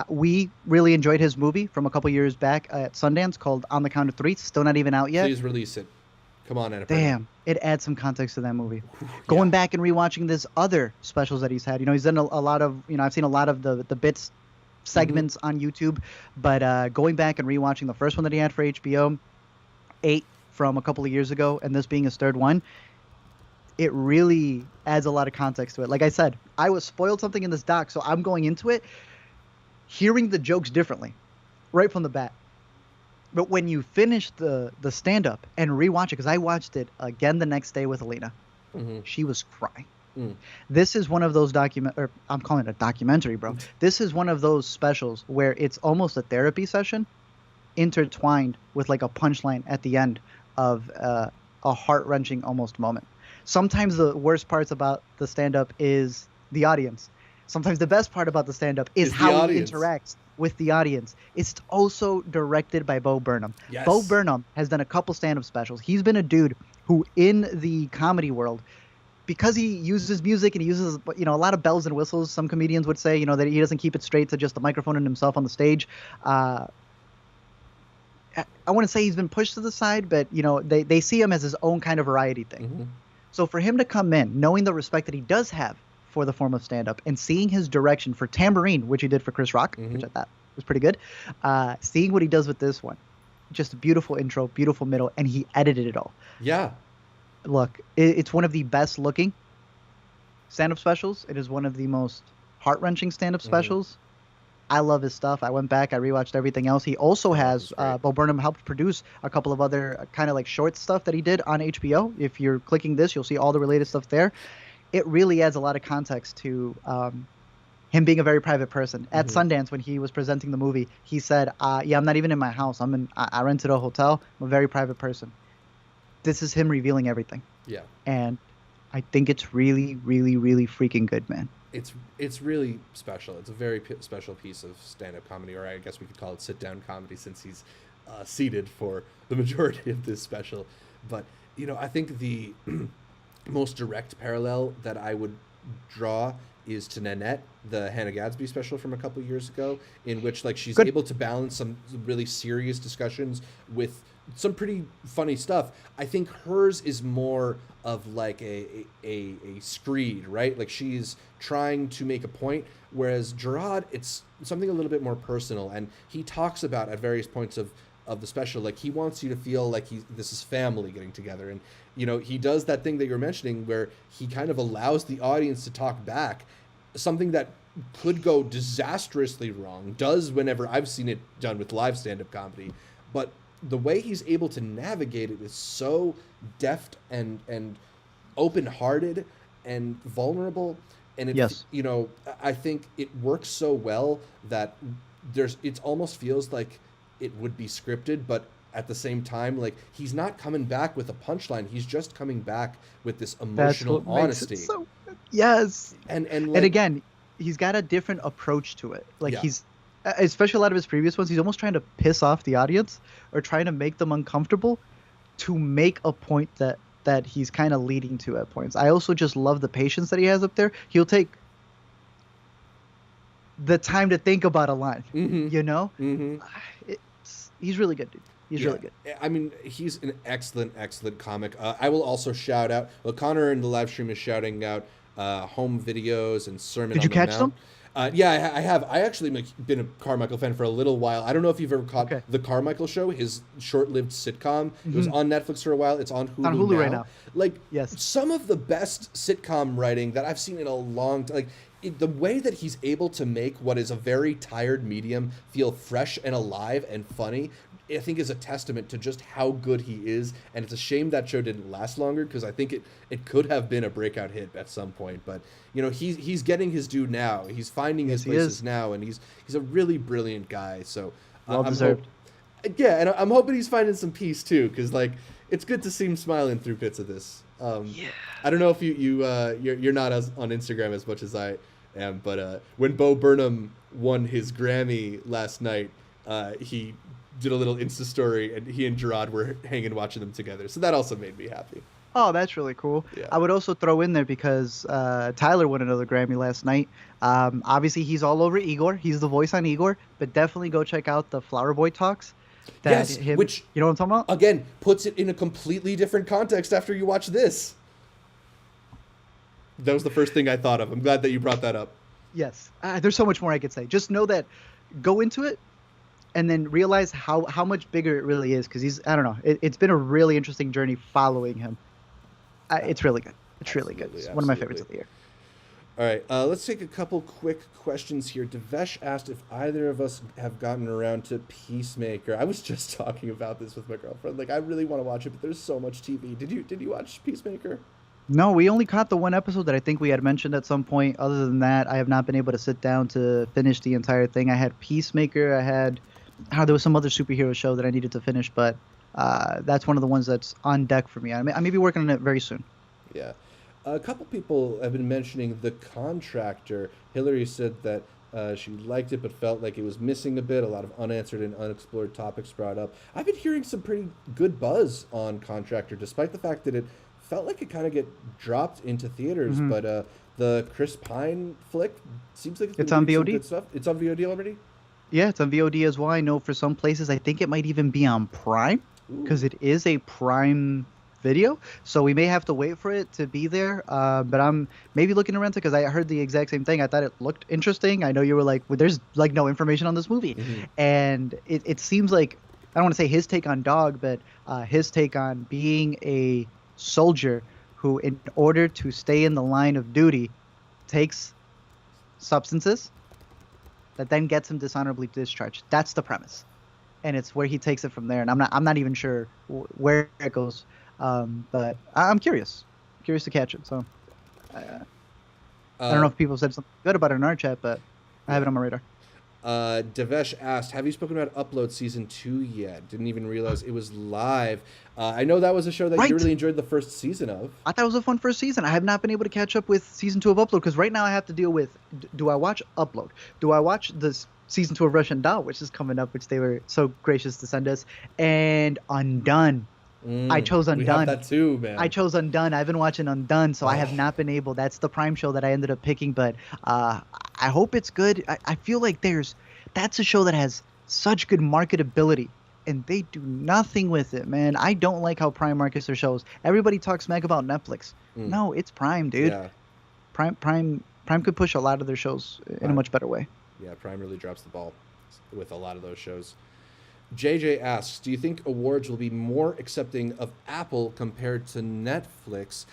We really enjoyed his movie from a couple years back at Sundance called On the Count of Three. It's still not even out yet. Please release it. Come on, Anna. Damn, it adds some context to that movie. Going back and rewatching this other specials that he's had, he's done a lot of, I've seen a lot of the bits segments on YouTube, but going back and rewatching the first one that he had for HBO, 8 from a couple of years ago, and this being his third one, it really adds a lot of context to it. Like I said, I was spoiled something in this doc, so I'm going into it hearing the jokes differently right from the bat. But when you finish the stand-up and rewatch it, because I watched it again the next day with Alina, she was crying. This is one of those I'm calling it a documentary, bro. This is one of those specials where it's almost a therapy session intertwined with like a punchline at the end of a heart-wrenching almost moment. Sometimes the worst parts about the stand-up is the audience. Sometimes the best part about the stand-up is how he interacts with the audience. It's also directed by Bo Burnham. Yes. Bo Burnham has done a couple stand-up specials. He's been a dude who, in the comedy world, because he uses music and he uses a lot of bells and whistles, some comedians would say, that he doesn't keep it straight to just the microphone and himself on the stage. I want to say he's been pushed to the side, but they see him as his own kind of variety thing. So for him to come in, knowing the respect that he does have for the form of stand-up, and seeing his direction for Tambourine, which he did for Chris Rock, which I thought was pretty good, seeing what he does with this one, just a beautiful intro, beautiful middle, and he edited it all. Yeah. Look, it's one of the best looking stand-up specials. It is one of the most heart-wrenching stand-up specials. I love his stuff. I went back, I rewatched everything else. He also has, Bo Burnham helped produce a couple of other kind of like short stuff that he did on HBO. If you're clicking this, you'll see all the related stuff there. It really adds a lot of context to him being a very private person. At Sundance, when he was presenting the movie, he said, I'm not even in my house. I rented a hotel. I'm a very private person. this is him revealing everything. Yeah. And I think it's really, really, really freaking good, man. It's really special. It's a very special piece of stand-up comedy, or I guess we could call it sit-down comedy, since he's seated for the majority of this special. But I think the most direct parallel that I would draw is to Nanette, the Hannah Gadsby special from a couple years ago, in which like she's able to balance some really serious discussions with some pretty funny stuff. I think hers is more of like a screed, right? Like she's trying to make a point, whereas Gerard, it's something a little bit more personal, and he talks about at various points of the special, like he wants you to feel like this is family getting together, and he does that thing that you're mentioning where he kind of allows the audience to talk back, something that could go disastrously wrong, does whenever I've seen it done with live stand-up comedy, but the way he's able to navigate it is so deft and open-hearted and vulnerable, and I think it works so well that it almost feels like it would be scripted, but at the same time, like he's not coming back with a punchline, he's just coming back with this emotional honesty. Yes. And again, he's got a different approach to it. Like he's, especially a lot of his previous ones, he's almost trying to piss off the audience or trying to make them uncomfortable to make a point that he's kind of leading to at points. I also just love the patience that he has up there. He'll take the time to think about a line, he's really good, dude. He's really good. I mean, he's an excellent comic. I will also shout out, Connor in the live stream is shouting out Home Videos and Sermon Did on you the catch Mount. them? Yeah, I have. I actually been a Carmichael fan for a little while. I don't know if you've ever caught The Carmichael Show, his short-lived sitcom. It was on Netflix for a while. It's on Hulu, right now. Like, yes, some of the best sitcom writing that I've seen in a long time. Like, the way that he's able to make what is a very tired medium feel fresh and alive and funny, I think is a testament to just how good he is. And it's a shame that show didn't last longer, because I think it could have been a breakout hit at some point. But he's getting his due now. He's finding his places now, and he's a really brilliant guy. So well deserved. And I'm hoping he's finding some peace too, because like it's good to see him smiling through bits of this. I don't know if you're not on Instagram as much as I am, but when Bo Burnham won his Grammy last night, he did a little Insta story, and he and Gerard were hanging watching them together. So that also made me happy. Oh, that's really cool. Yeah. I would also throw in there because Tyler won another Grammy last night. Obviously, he's all over Igor. He's the voice on Igor, but definitely go check out the Flower Boy Talks. Which, you know what I'm talking about? Again, puts it in a completely different context after you watch this. That was the first thing I thought of. I'm glad that you brought that up. Yes. There's so much more I could say. Just know that, go into it, and then realize how much bigger it really is, because I don't know. It's been a really interesting journey following him. It's really good. It's really good. It's one of my favorites of the year. All right, let's take a couple quick questions here. Devesh asked if either of us have gotten around to Peacemaker. I was just talking about this with my girlfriend. Like, I really want to watch it, but there's so much TV. Did you watch Peacemaker? No, we only caught the one episode that I think we had mentioned at some point. Other than that, I have not been able to sit down to finish the entire thing. I had Peacemaker. I had... there was some other superhero show that I needed to finish, but that's one of the ones that's on deck for me. I may be working on it very soon. Yeah. A couple people have been mentioning The Contractor. Hillary said that she liked it but felt like it was missing a bit. A lot of unanswered and unexplored topics brought up. I've been hearing some pretty good buzz on Contractor, despite the fact that it felt like it kind of get dropped into theaters. Mm-hmm. But the Chris Pine flick seems like it's on VOD. Good stuff. It's on VOD already? Yeah, it's on VOD as well. I know for some places, I think it might even be on Prime, because it is a Prime video. So we may have to wait for it to be there. But I'm maybe looking to rent it because I heard the exact same thing. I thought it looked interesting. I know you were like, well, there's like no information on this movie. Mm-hmm. And it seems like, I don't want to say his take on Dog, but his take on being a soldier who, in order to stay in the line of duty, takes substances that then gets him dishonorably discharged. That's the premise, and it's where he takes it from there. And I'm not even sure where it goes, but I'm curious to catch it. So I don't know if people said something good about it in our chat, but I have it on my radar. Devesh asked, have you spoken about Upload Season 2 yet? Didn't even realize it was live. I know that was a show that you Right. really enjoyed the first season of. I thought it was a fun first season. I have not been able to catch up with season 2 of Upload because right now I have to deal with: do I watch Upload? Do I watch this season 2 of Russian Doll, which is coming up, which they were so gracious to send us, and Undone. I chose We have Undone. that too, man. I chose Undone. I've been watching Undone, so I have Oh. not been able. That's the Prime show that I ended up picking, but I hope it's good. I feel like that's a show that has such good marketability, and they do nothing with it, man. I don't like how Prime markets their shows. Everybody talks smack about Netflix. No, it's Prime, dude. Yeah. Prime could push a lot of their shows in a much better way. Yeah, Prime really drops the ball with a lot of those shows. JJ asks, do you think awards will be more accepting of Apple compared to Netflix?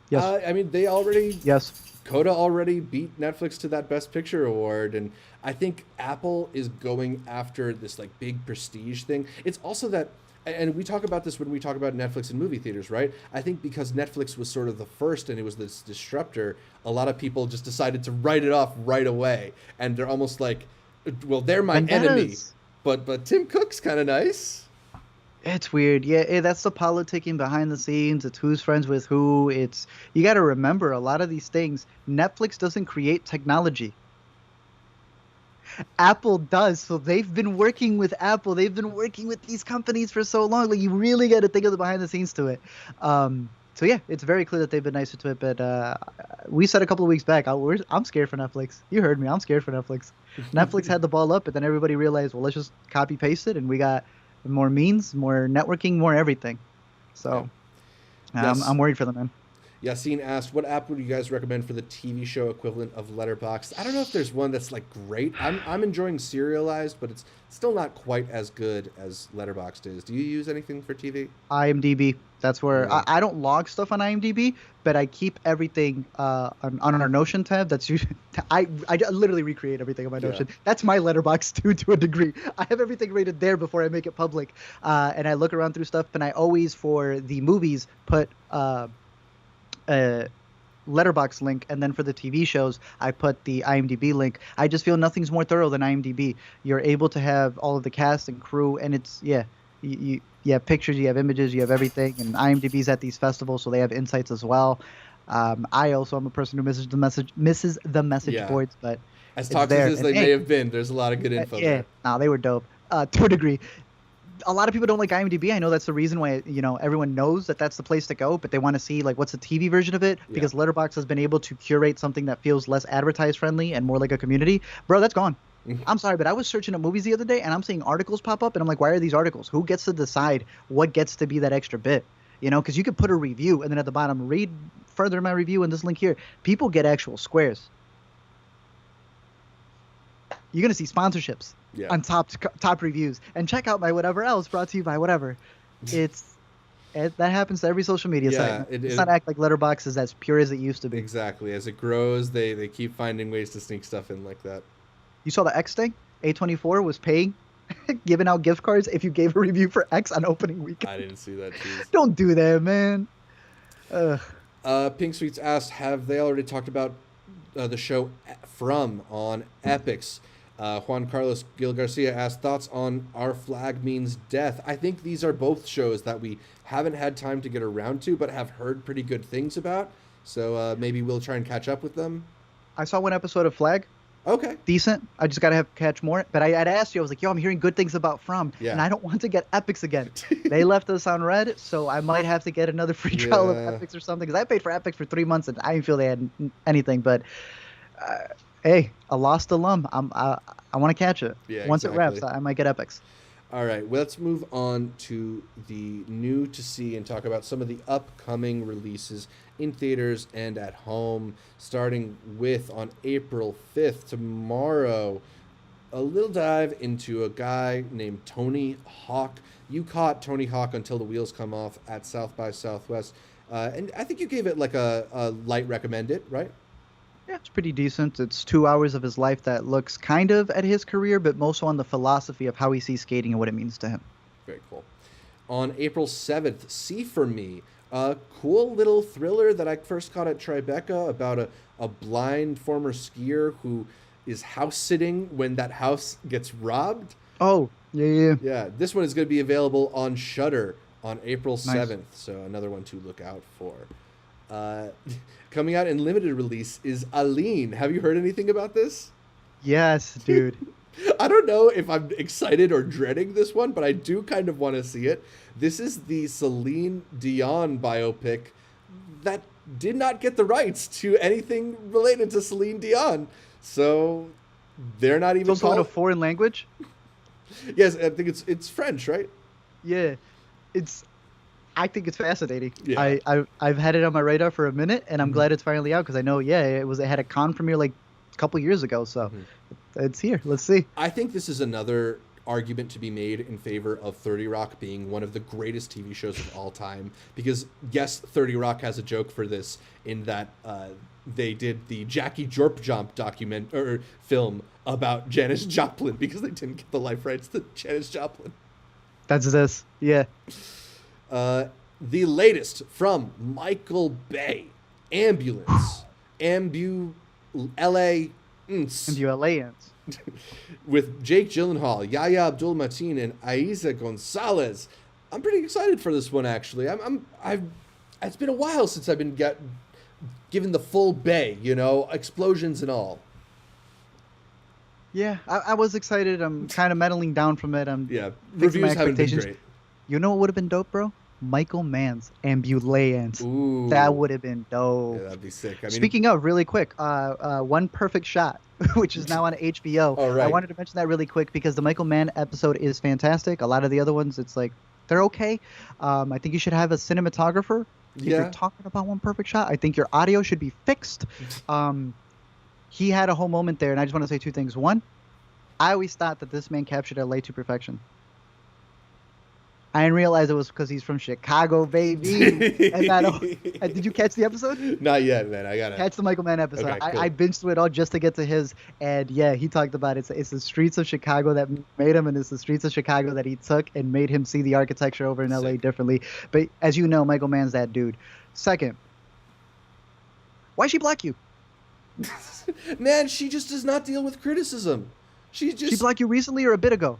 Yes. I mean, they already... Yes. Coda already beat Netflix to that Best Picture award, and I think Apple is going after this like big prestige thing. It's also that, and we talk about this when we talk about Netflix and movie theaters, right? I think because Netflix was sort of the first and it was this disruptor, a lot of people just decided to write it off right away, and they're almost like, well, they're my enemy, but Tim Cook's kind of nice. It's weird. Yeah, that's the politicking behind the scenes. It's who's friends with who. You got to remember a lot of these things. Netflix doesn't create technology. Apple does. So they've been working with Apple. They've been working with these companies for so long. Like, you really got to think of the behind the scenes to it. So yeah, it's very clear that they've been nicer to it. But we said a couple of weeks back, I'm scared for Netflix. You heard me. I'm scared for Netflix. Netflix had the ball up, but then everybody realized, well, let's just copy paste it, and we got more means, more networking, more everything. So Yes. I'm worried for them, man. Yassine asked, what app would you guys recommend for the TV show equivalent of Letterboxd? I don't know if there's one that's like great. I'm enjoying Serialized, but it's still not quite as good as Letterboxd is. Do you use anything for TV? IMDb. That's where Yeah. I don't log stuff on IMDb, but I keep everything on our Notion tab. That's usually I literally recreate everything on my Notion. That's my letterbox too, to a degree. I have everything rated there before I make it public, and I look around through stuff. And I always, for the movies, put a letterbox link, and then for the TV shows, I put the IMDb link. I just feel nothing's more thorough than IMDb. You're able to have all of the cast and crew, and it's you have pictures, you have images, you have everything. And IMDb's at these festivals, so they have insights as well. I also am a person who misses the message boards, but as it's toxic there. as they may have been, there's a lot of good info there. No, they were dope to a degree. A lot of people don't like IMDb. I know that's the reason why, everyone knows that that's the place to go, but they want to see like what's the TV version of it, because Letterboxd has been able to curate something that feels less advertised friendly and more like a community. Bro, that's gone. I'm sorry, but I was searching up movies the other day, and I'm seeing articles pop up, and I'm like, why are these articles? Who gets to decide what gets to be that extra bit? Because you could put a review, and then at the bottom, read further in my review in this link here. People get actual squares. You're going to see sponsorships on top reviews. And check out my whatever else brought to you by whatever. That happens to every social media site. It's not act like Letterboxd is as pure as it used to be. Exactly. As it grows, they keep finding ways to sneak stuff in like that. You saw the X thing? A24 was paying, giving out gift cards if you gave a review for X on opening weekend. I didn't see that. Geez. Don't do that, man. Pink Sweets asked, have they already talked about the show From on Epix? Juan Carlos Gil Garcia asked, thoughts on Our Flag Means Death? I think these are both shows that we haven't had time to get around to, but have heard pretty good things about. So maybe we'll try and catch up with them. I saw one episode of Flag. Okay. Decent. I just got to catch more. But I'd asked you, I was like, I'm hearing good things about From. Yeah. And I don't want to get Epix again. They left us on red, so I might have to get another free trial of Epix or something. Because I paid for Epix for 3 months, and I didn't feel they had anything. But, hey, a lost alum. I want to catch it. Yeah, Once it wraps, I might get Epix. All right, well, let's move on to the new to see and talk about some of the upcoming releases in theaters and at home, starting with on April 5th, tomorrow, a little dive into a guy named Tony Hawk. You caught Tony Hawk Until the Wheels Come Off at South by Southwest, and I think you gave it like a light recommended, right? Yeah, it's pretty decent. It's 2 hours of his life that looks kind of at his career, but mostly on the philosophy of how he sees skating and what it means to him. Very cool. On April 7th, See For Me, a cool little thriller that I first caught at Tribeca about a blind former skier who is house sitting when that house gets robbed. Oh, yeah. Yeah, this one is going to be available on Shudder on April 7th, Nice. so another one to look out for. Coming out in limited release is Aline. Have you heard anything about this? Yes, dude. I don't know if I'm excited or dreading this one, but I do kind of want to see it. This is the Celine Dion biopic that did not get the rights to anything related to Celine Dion. So they're not even It's also in a called... foreign language. Yes, I think it's French, right? Yeah, it's. I think it's fascinating. Yeah. I've had it on my radar for a minute, and I'm glad it's finally out because I know, it had a con premiere like a couple years ago, so it's here. Let's see. I think this is another argument to be made in favor of 30 Rock being one of the greatest TV shows of all time. Because, yes, 30 Rock has a joke for this in that they did the Jackie Jorp Jomp film about Janis Joplin because they didn't get the life rights to Janis Joplin. That's this. Yeah. The latest from Michael Bay, Ambulance, L.A. Ambulance. with Jake Gyllenhaal, Yahya Abdul-Mateen, and Aiza Gonzalez. I'm pretty excited for this one, actually. It's been a while since I've been given the full Bay, explosions and all. Yeah, I was excited. I'm kind of meddling down from it. I'm Yeah, fixing my reviews haven't been expectations. great. You know what would have been dope, bro? Michael Mann's Ambulance. Ooh. That would have been dope. Yeah, that'd be sick. I mean, Speaking of, really quick, One Perfect Shot, which is now on HBO. Oh, right. I wanted to mention that really quick because the Michael Mann episode is fantastic. A lot of the other ones, it's like, they're okay. I think you should have a cinematographer. If Yeah. you're talking about One Perfect Shot, I think your audio should be fixed. He had a whole moment there, and I just want to say two things. One, I always thought that this man captured LA to perfection. I didn't realize it was because he's from Chicago, baby. And did you catch the episode? Not yet, man. I gotta Catch the Michael Mann episode. Okay, cool. I binged through it all just to get to his. And yeah, he talked about it. It's the streets of Chicago that made him, and it's the streets of Chicago that he took and made him see the architecture over in LA differently. But as you know, Michael Mann's that dude. Second, why'd she block you? Man, she just does not deal with criticism. She blocked you recently or a bit ago?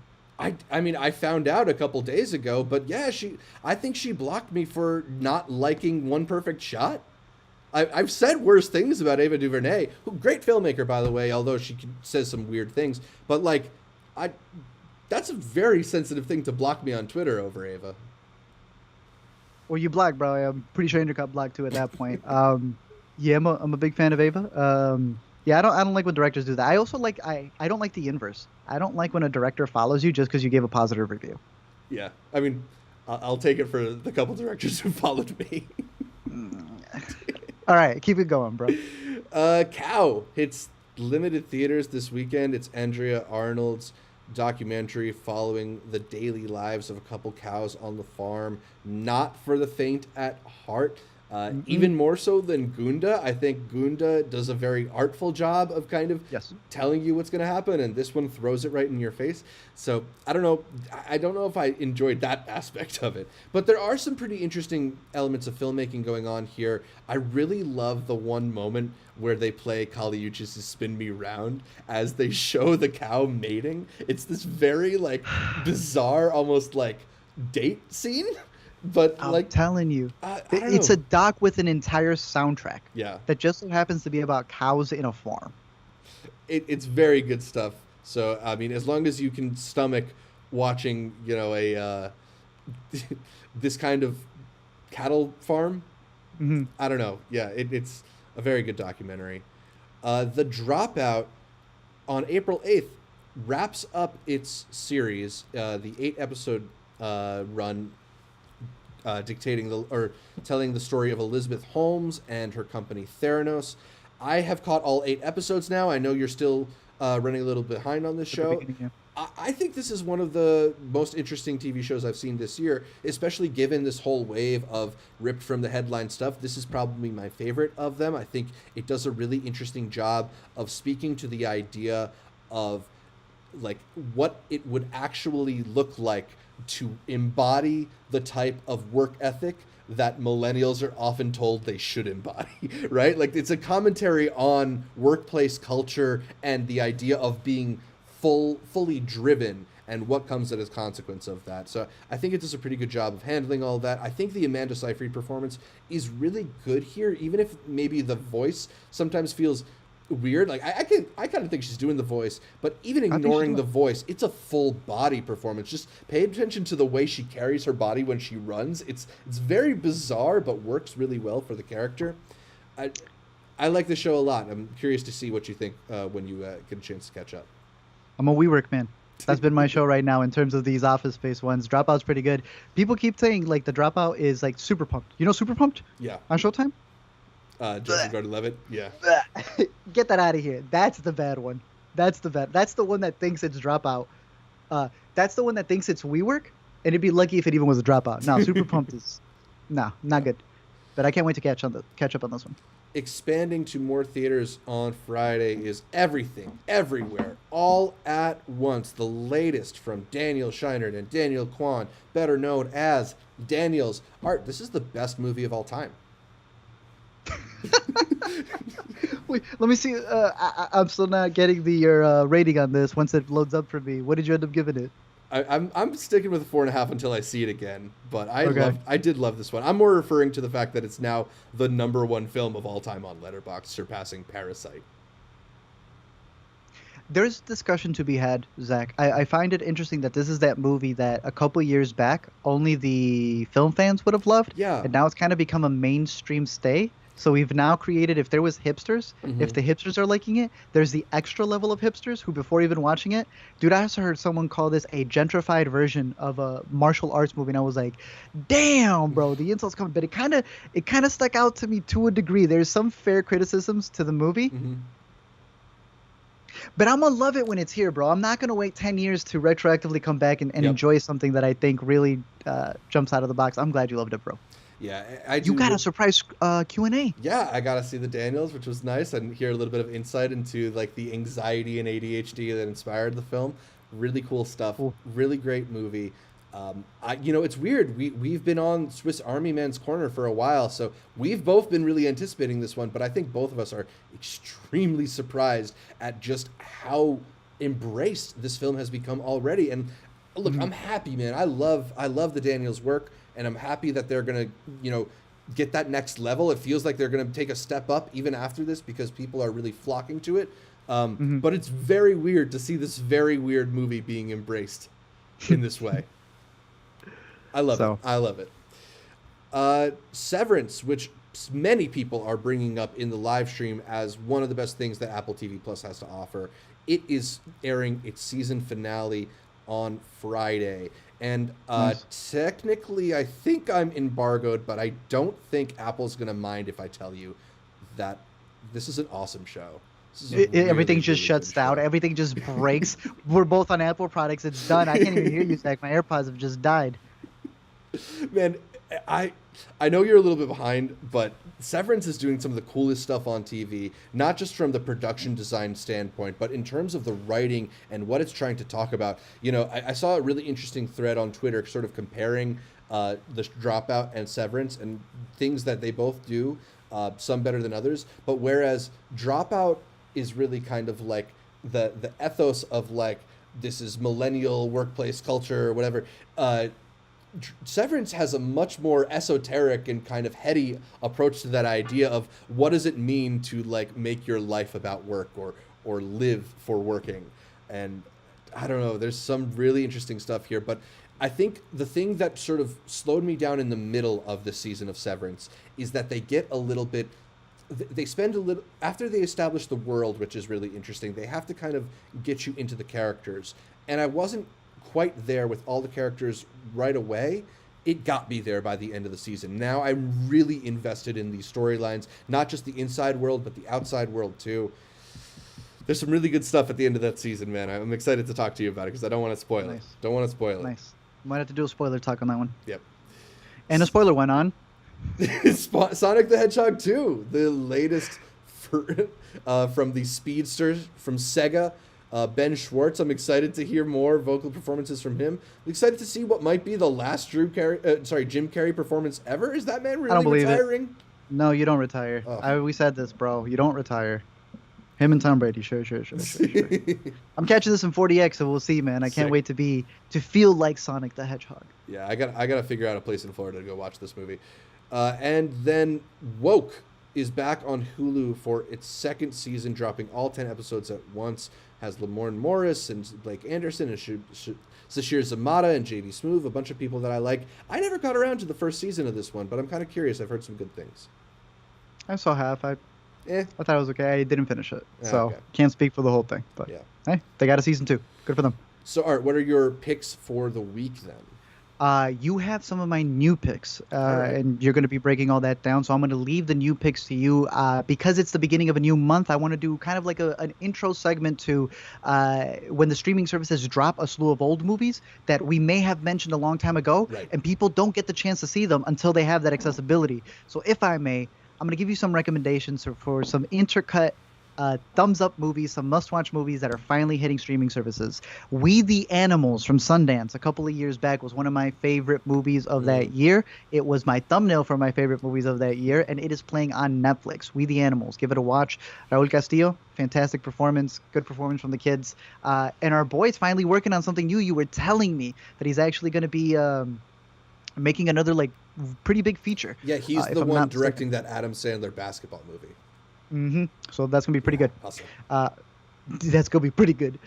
I mean, I found out a couple days ago, but yeah, I think she blocked me for not liking One Perfect Shot. I've said worse things about Ava DuVernay, who great filmmaker, by the way, although she says some weird things. But that's a very sensitive thing to block me on Twitter over, Ava. Well, you blocked, bro. I'm pretty sure Intercut blocked too at that point. Yeah, I'm a big fan of Ava. Yeah, I don't like when directors do that. I also I don't like the inverse. I don't like when a director follows you just because you gave a positive review. Yeah, I mean, I'll take it for the couple directors who followed me. All right, keep it going, bro. Cow hits limited theaters this weekend. It's Andrea Arnold's documentary following the daily lives of a couple cows on the farm. Not for the faint at heart. Even more so than Gunda. I think Gunda does a very artful job of kind of telling you what's going to happen, and this one throws it right in your face. So I don't know. I don't know if I enjoyed that aspect of it, but there are some pretty interesting elements of filmmaking going on here. I really love the one moment where they play Kali Uchis' Spin Me Round as they show the cow mating. It's this very bizarre, almost date scene. But I'm telling you, it's a doc with an entire soundtrack. Yeah, that just so happens to be about cows in a farm. It's very good stuff. So I mean, as long as you can stomach watching, this kind of cattle farm, I don't know. Yeah, it's a very good documentary. The Dropout on April 8th wraps up its series, the 8-episode run. Telling the story of Elizabeth Holmes and her company Theranos. I have caught all 8 episodes now. I know you're still running a little behind on this show. I think this is one of the most interesting TV shows I've seen this year, especially given this whole wave of ripped from the headline stuff. This is probably my favorite of them. I think it does a really interesting job of speaking to the idea of like what it would actually look like to embody the type of work ethic that millennials are often told they should embody, right? Like it's a commentary on workplace culture and the idea of being fully driven and what comes as a consequence of that. So I think it does a pretty good job of handling all that. I think the Amanda Seyfried performance is really good here, even if maybe the voice sometimes feels weird. Like I kind of think she's doing the voice, but even ignoring the voice, it's a full body performance. Just pay attention to the way she carries her body when she runs. It's very bizarre, but works really well for the character. I like the show a lot. I'm curious to see what you think when you get a chance to catch up. I'm a WeWork man. That's been my show right now in terms of these Office Space ones. Dropout's pretty good. People keep saying like the Dropout is like Super Pumped. You know Super Pumped? Yeah. On Showtime? Joseph Gordon-Levitt? Yeah. Get that out of here. That's the bad one. That's the one that thinks it's Dropout. That's the one that thinks it's WeWork, and it'd be lucky if it even was a Dropout. No, Super Pumped is not good. But I can't wait to catch up on this one. Expanding to more theaters on Friday is Everything, Everywhere, All at Once, the latest from Daniel Scheinert and Daniel Kwan, better known as Daniels. Art, this is the best movie of all time. Wait, let me see. I'm still not getting your rating on this once it loads up for me. What did you end up giving it? I'm sticking with a 4.5 until I see it again, but I did love this one. I'm more referring to the fact that it's now the #1 film of all time on Letterboxd, surpassing Parasite. There's discussion to be had, Zach. I find it interesting that this is that movie that a couple years back only the film fans would have loved, and now it's kind of become a mainstream stay. So we've now created, if there was hipsters, if the hipsters are liking it, there's the extra level of hipsters who, before even watching it, dude, I also heard someone call this a gentrified version of a martial arts movie, and I was like, damn, bro, the insult's coming. But it kind of stuck out to me to a degree. There's some fair criticisms to the movie. But I'm going to love it when it's here, bro. I'm not going to wait 10 years to retroactively come back and enjoy something that I think really jumps out of the box. I'm glad you loved it, bro. Yeah, I do. You got a surprise Q&A. Yeah, I got to see the Daniels, which was nice, and hear a little bit of insight into like the anxiety and ADHD that inspired the film. Really cool stuff. Cool. Really great movie. It's weird. We've been on Swiss Army Man's corner for a while, so we've both been really anticipating this one. But I think both of us are extremely surprised at just how embraced this film has become already. And look, I'm happy, man. I love the Daniels' work. And I'm happy that they're going to, get that next level. It feels like they're going to take a step up even after this because people are really flocking to it. But it's very weird to see this very weird movie being embraced in this way. I love it. I love it. Severance, which many people are bringing up in the live stream as one of the best things that Apple TV Plus has to offer. It is airing its season finale on Friday. And technically, I think I'm embargoed, but I don't think Apple's going to mind if I tell you that this is an awesome show. Everything just shuts down. Everything just breaks. We're both on Apple products. It's done. I can't even hear you, Zach. My AirPods have just died. Man, I know you're a little bit behind, but Severance is doing some of the coolest stuff on TV, not just from the production design standpoint, but in terms of the writing and what it's trying to talk about. I saw a really interesting thread on Twitter sort of comparing the Dropout and Severance and things that they both do, some better than others. But whereas Dropout is really kind of like the ethos of like, this is millennial workplace culture or whatever, Severance has a much more esoteric and kind of heady approach to that idea of what does it mean to like make your life about work or live for working. And I don't know, there's some really interesting stuff here, but I think the thing that sort of slowed me down in the middle of the season of Severance is that they get a little bit, they spend a little, after they establish the world, which is really interesting, they have to kind of get you into the characters. And I wasn't quite there with all the characters right away. It got me there by the end of the season. Now I'm really invested in these storylines, not just the inside world, but the outside world too. There's some really good stuff at the end of that season, man. I'm excited to talk to you about it because I don't want to spoil it. Don't want to spoil it. Nice. Might have to do a spoiler talk on that one. Yep. And a spoiler went on. Sonic the Hedgehog 2, the latest from the Speedster from Sega. Ben Schwartz, I'm excited to hear more vocal performances from him. I'm excited to see what might be the last Jim Carrey performance ever. Is that man I don't really believe it. retiring? No, you don't retire. Oh. We said this, bro. You don't retire. Him and Tom Brady. Sure. I'm catching this in 40X, so we'll see, man. I can't Sick. wait to feel like Sonic the Hedgehog. Yeah, I gotta figure out a place in Florida to go watch this movie. And then Woke is back on Hulu for its second season, dropping all 10 episodes at once. Has Lamorne Morris and Blake Anderson and Sashir Zamata and JD Smoove, a bunch of people that I like. I never got around to the first season of this one, but I'm kind of curious. I've heard some good things. I saw half. I thought it was okay. I didn't finish it, so Okay. can't speak for the whole thing. But Yeah. hey, they got a season 2. Good for them. So, Art, what are your picks for the week then? You have some of my new picks, right. and you're going to be breaking all that down. So I'm going to leave the new picks to you because it's the beginning of a new month. I want to do kind of like an intro segment to when the streaming services drop a slew of old movies that we may have mentioned a long time ago, Right. and people don't get the chance to see them until they have that accessibility. So if I may, I'm going to give you some recommendations for some intercut thumbs up movies, some must-watch movies that are finally hitting streaming services. We the Animals from Sundance a couple of years back was one of my favorite movies of that year. It was my thumbnail for my favorite movies of that year, and it is playing on Netflix. We the Animals. Give it a watch. Raul Castillo, fantastic performance, good performance from the kids. And our boy's finally working on something new. You were telling me that he's actually going to be making another like pretty big feature. Yeah, he's the one directing that Adam Sandler basketball movie. So that's gonna be pretty good. Awesome. That's gonna be pretty good.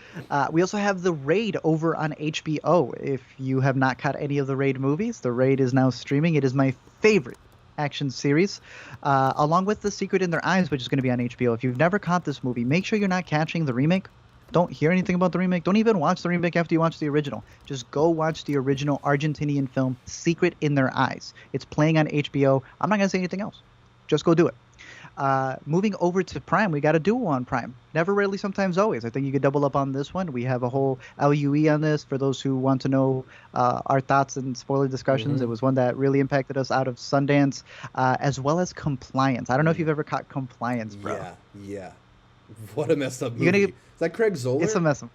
We also have The Raid over on HBO. If you have not caught any of the Raid movies, The Raid is now streaming. It is my favorite action series, along with The Secret in Their Eyes, which is going to be on HBO. If you've never caught this movie, make sure you're not catching the remake. Don't hear anything about the remake. Don't even watch the remake after you watch the original. Just go watch the original Argentinian film, Secret in Their Eyes. It's playing on HBO. I'm not going to say anything else. Just go do it. Moving over to Prime, we got a duo on Prime. Never, rarely, sometimes, always. I think you could double up on this one. We have a whole LUE on this for those who want to know our thoughts and spoiler discussions. It was one that really impacted us out of Sundance, as well as Compliance. I don't know if you've ever caught Compliance, bro. Yeah. What a messed up movie. Is that Craig Zoller? It's a mess up.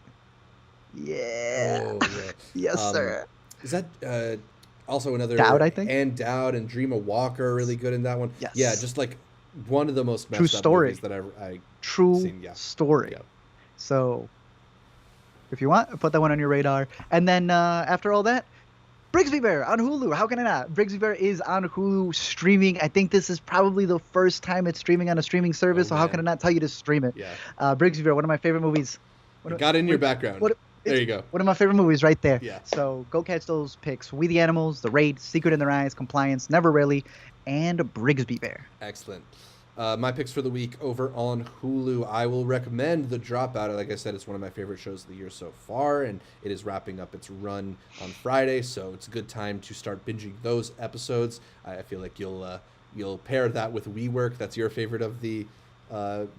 Yeah. Oh, yeah. Yes, sir. Is that also another... Dowd, I think? And Dowd and Dreama Walker are really good in that one. Yes. Yeah, just like one of the most messed True up story. movies that I True seen. Yeah. story. Yeah. So, if you want, put that one on your radar. And then after all that, Brigsby Bear on Hulu. How can I not? Brigsby Bear is on Hulu streaming. I think this is probably the first time it's streaming on a streaming service. So how can I not tell you to stream it? Yeah. Brigsby Bear, one of my favorite movies. Got it in your background. There you go. One of my favorite movies right there. Yeah. So go catch those picks. We the Animals, The Raid, Secret in Their Eyes, Compliance, Never Really, and Brigsby Bear. Excellent. My picks for the week over on Hulu. I will recommend The Dropout. Like I said, it's one of my favorite shows of the year so far, and it is wrapping up its run on Friday, so it's a good time to start binging those episodes. I feel like you'll pair that with WeWork. That's your favorite of the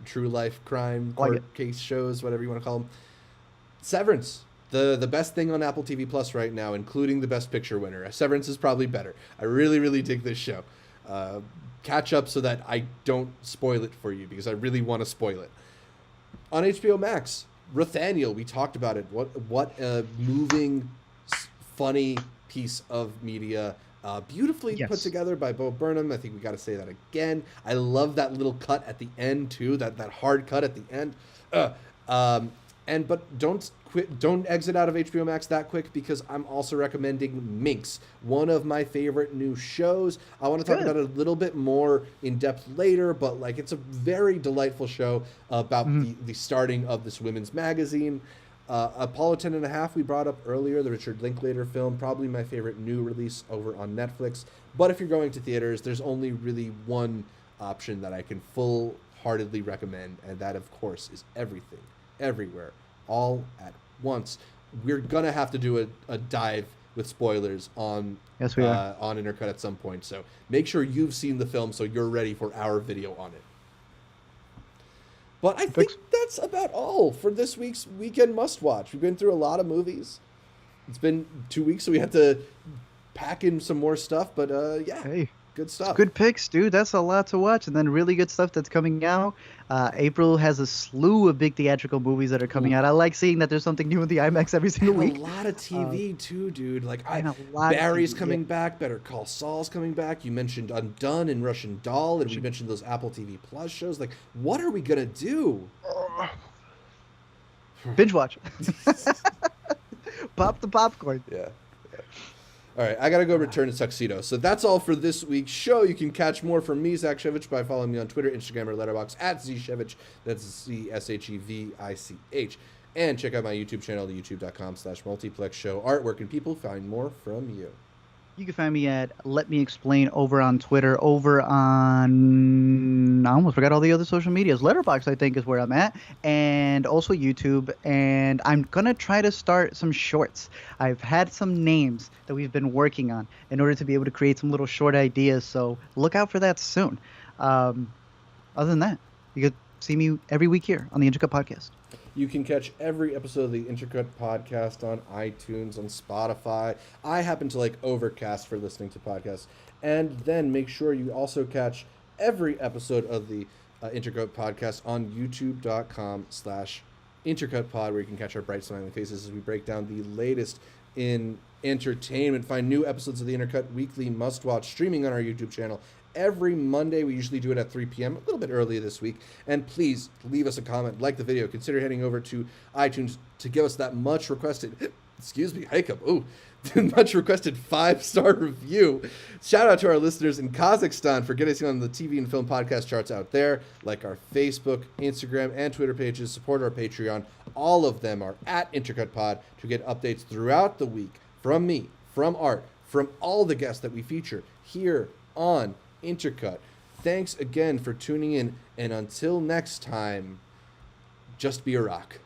true life crime court case shows, whatever you want to call them. Severance. The best thing on Apple TV Plus right now, including the Best Picture winner. Severance is probably better. I really, really dig this show. Catch up so that I don't spoil it for you, because I really want to spoil it. On HBO Max, Rothaniel, we talked about it. What a moving, funny piece of media. Beautifully put together by Bo Burnham. I think we got to say that again. I love that little cut at the end too. That hard cut at the end. But don't exit out of HBO Max that quick, because I'm also recommending Minx, one of my favorite new shows. I want to talk about it a little bit more in depth later, but like it's a very delightful show about the starting of this women's magazine. Apollo 10.5 we brought up earlier, the Richard Linklater film, probably my favorite new release over on Netflix. But if you're going to theaters, there's only really one option that I can full-heartedly recommend, and that, of course, is Everything, Everywhere, All at Once. We're going to have to do a dive with spoilers on on Intercut at some point, so make sure you've seen the film so you're ready for our video on it. But I think that's about all for this week's Weekend Must Watch. We've been through a lot of movies. It's been 2 weeks, so we had to pack in some more stuff. But yeah. Hey, Good stuff. Good picks, dude. That's a lot to watch, and then really good stuff that's coming out. April has a slew of big theatrical movies that are coming out. I like seeing that there's something new in the IMAX every single And week. a lot of TV too, dude. Like and a lot of Barry's TV, coming back. Better Call Saul's coming back. You mentioned Undone and Russian Doll, and we mentioned those Apple TV Plus shows. Like, what are we gonna do? Binge watch. Pop the popcorn. Yeah. All right, I gotta go return to Tuxedo. So that's all for this week's show. You can catch more from me, Zach Shevich, by following me on Twitter, Instagram, or Letterboxd at ZShevich. That's ZSHEVICH. And check out my YouTube channel, youtube.com/multiplex show. Art, where can people find more from you? You can find me at Let Me Explain over on Twitter, over on, I almost forgot all the other social medias. Letterboxd, I think, is where I'm at, and also YouTube. And I'm going to try to start some shorts. I've had some names that we've been working on in order to be able to create some little short ideas, so look out for that soon. Other than that, you could see me every week here on the Intercut Podcast. You can catch every episode of the Intercut podcast on iTunes, on Spotify. I happen to like Overcast for listening to podcasts. And then make sure you also catch every episode of the Intercut podcast on youtube.com/intercutpod, where you can catch our bright smiling faces as we break down the latest in entertainment. Find new episodes of the Intercut weekly must-watch streaming on our YouTube channel every Monday. We usually do it at 3 p.m., a little bit earlier this week. And please leave us a comment, like the video, consider heading over to iTunes to give us that much requested, hiccup, much requested 5-star review. Shout out to our listeners in Kazakhstan for getting us on the TV and film podcast charts out there. Like our Facebook, Instagram, and Twitter pages. Support our Patreon. All of them are at IntercutPod to get updates throughout the week from me, from Art, from all the guests that we feature here on Intercut. Thanks again for tuning in, and until next time, just be a rock.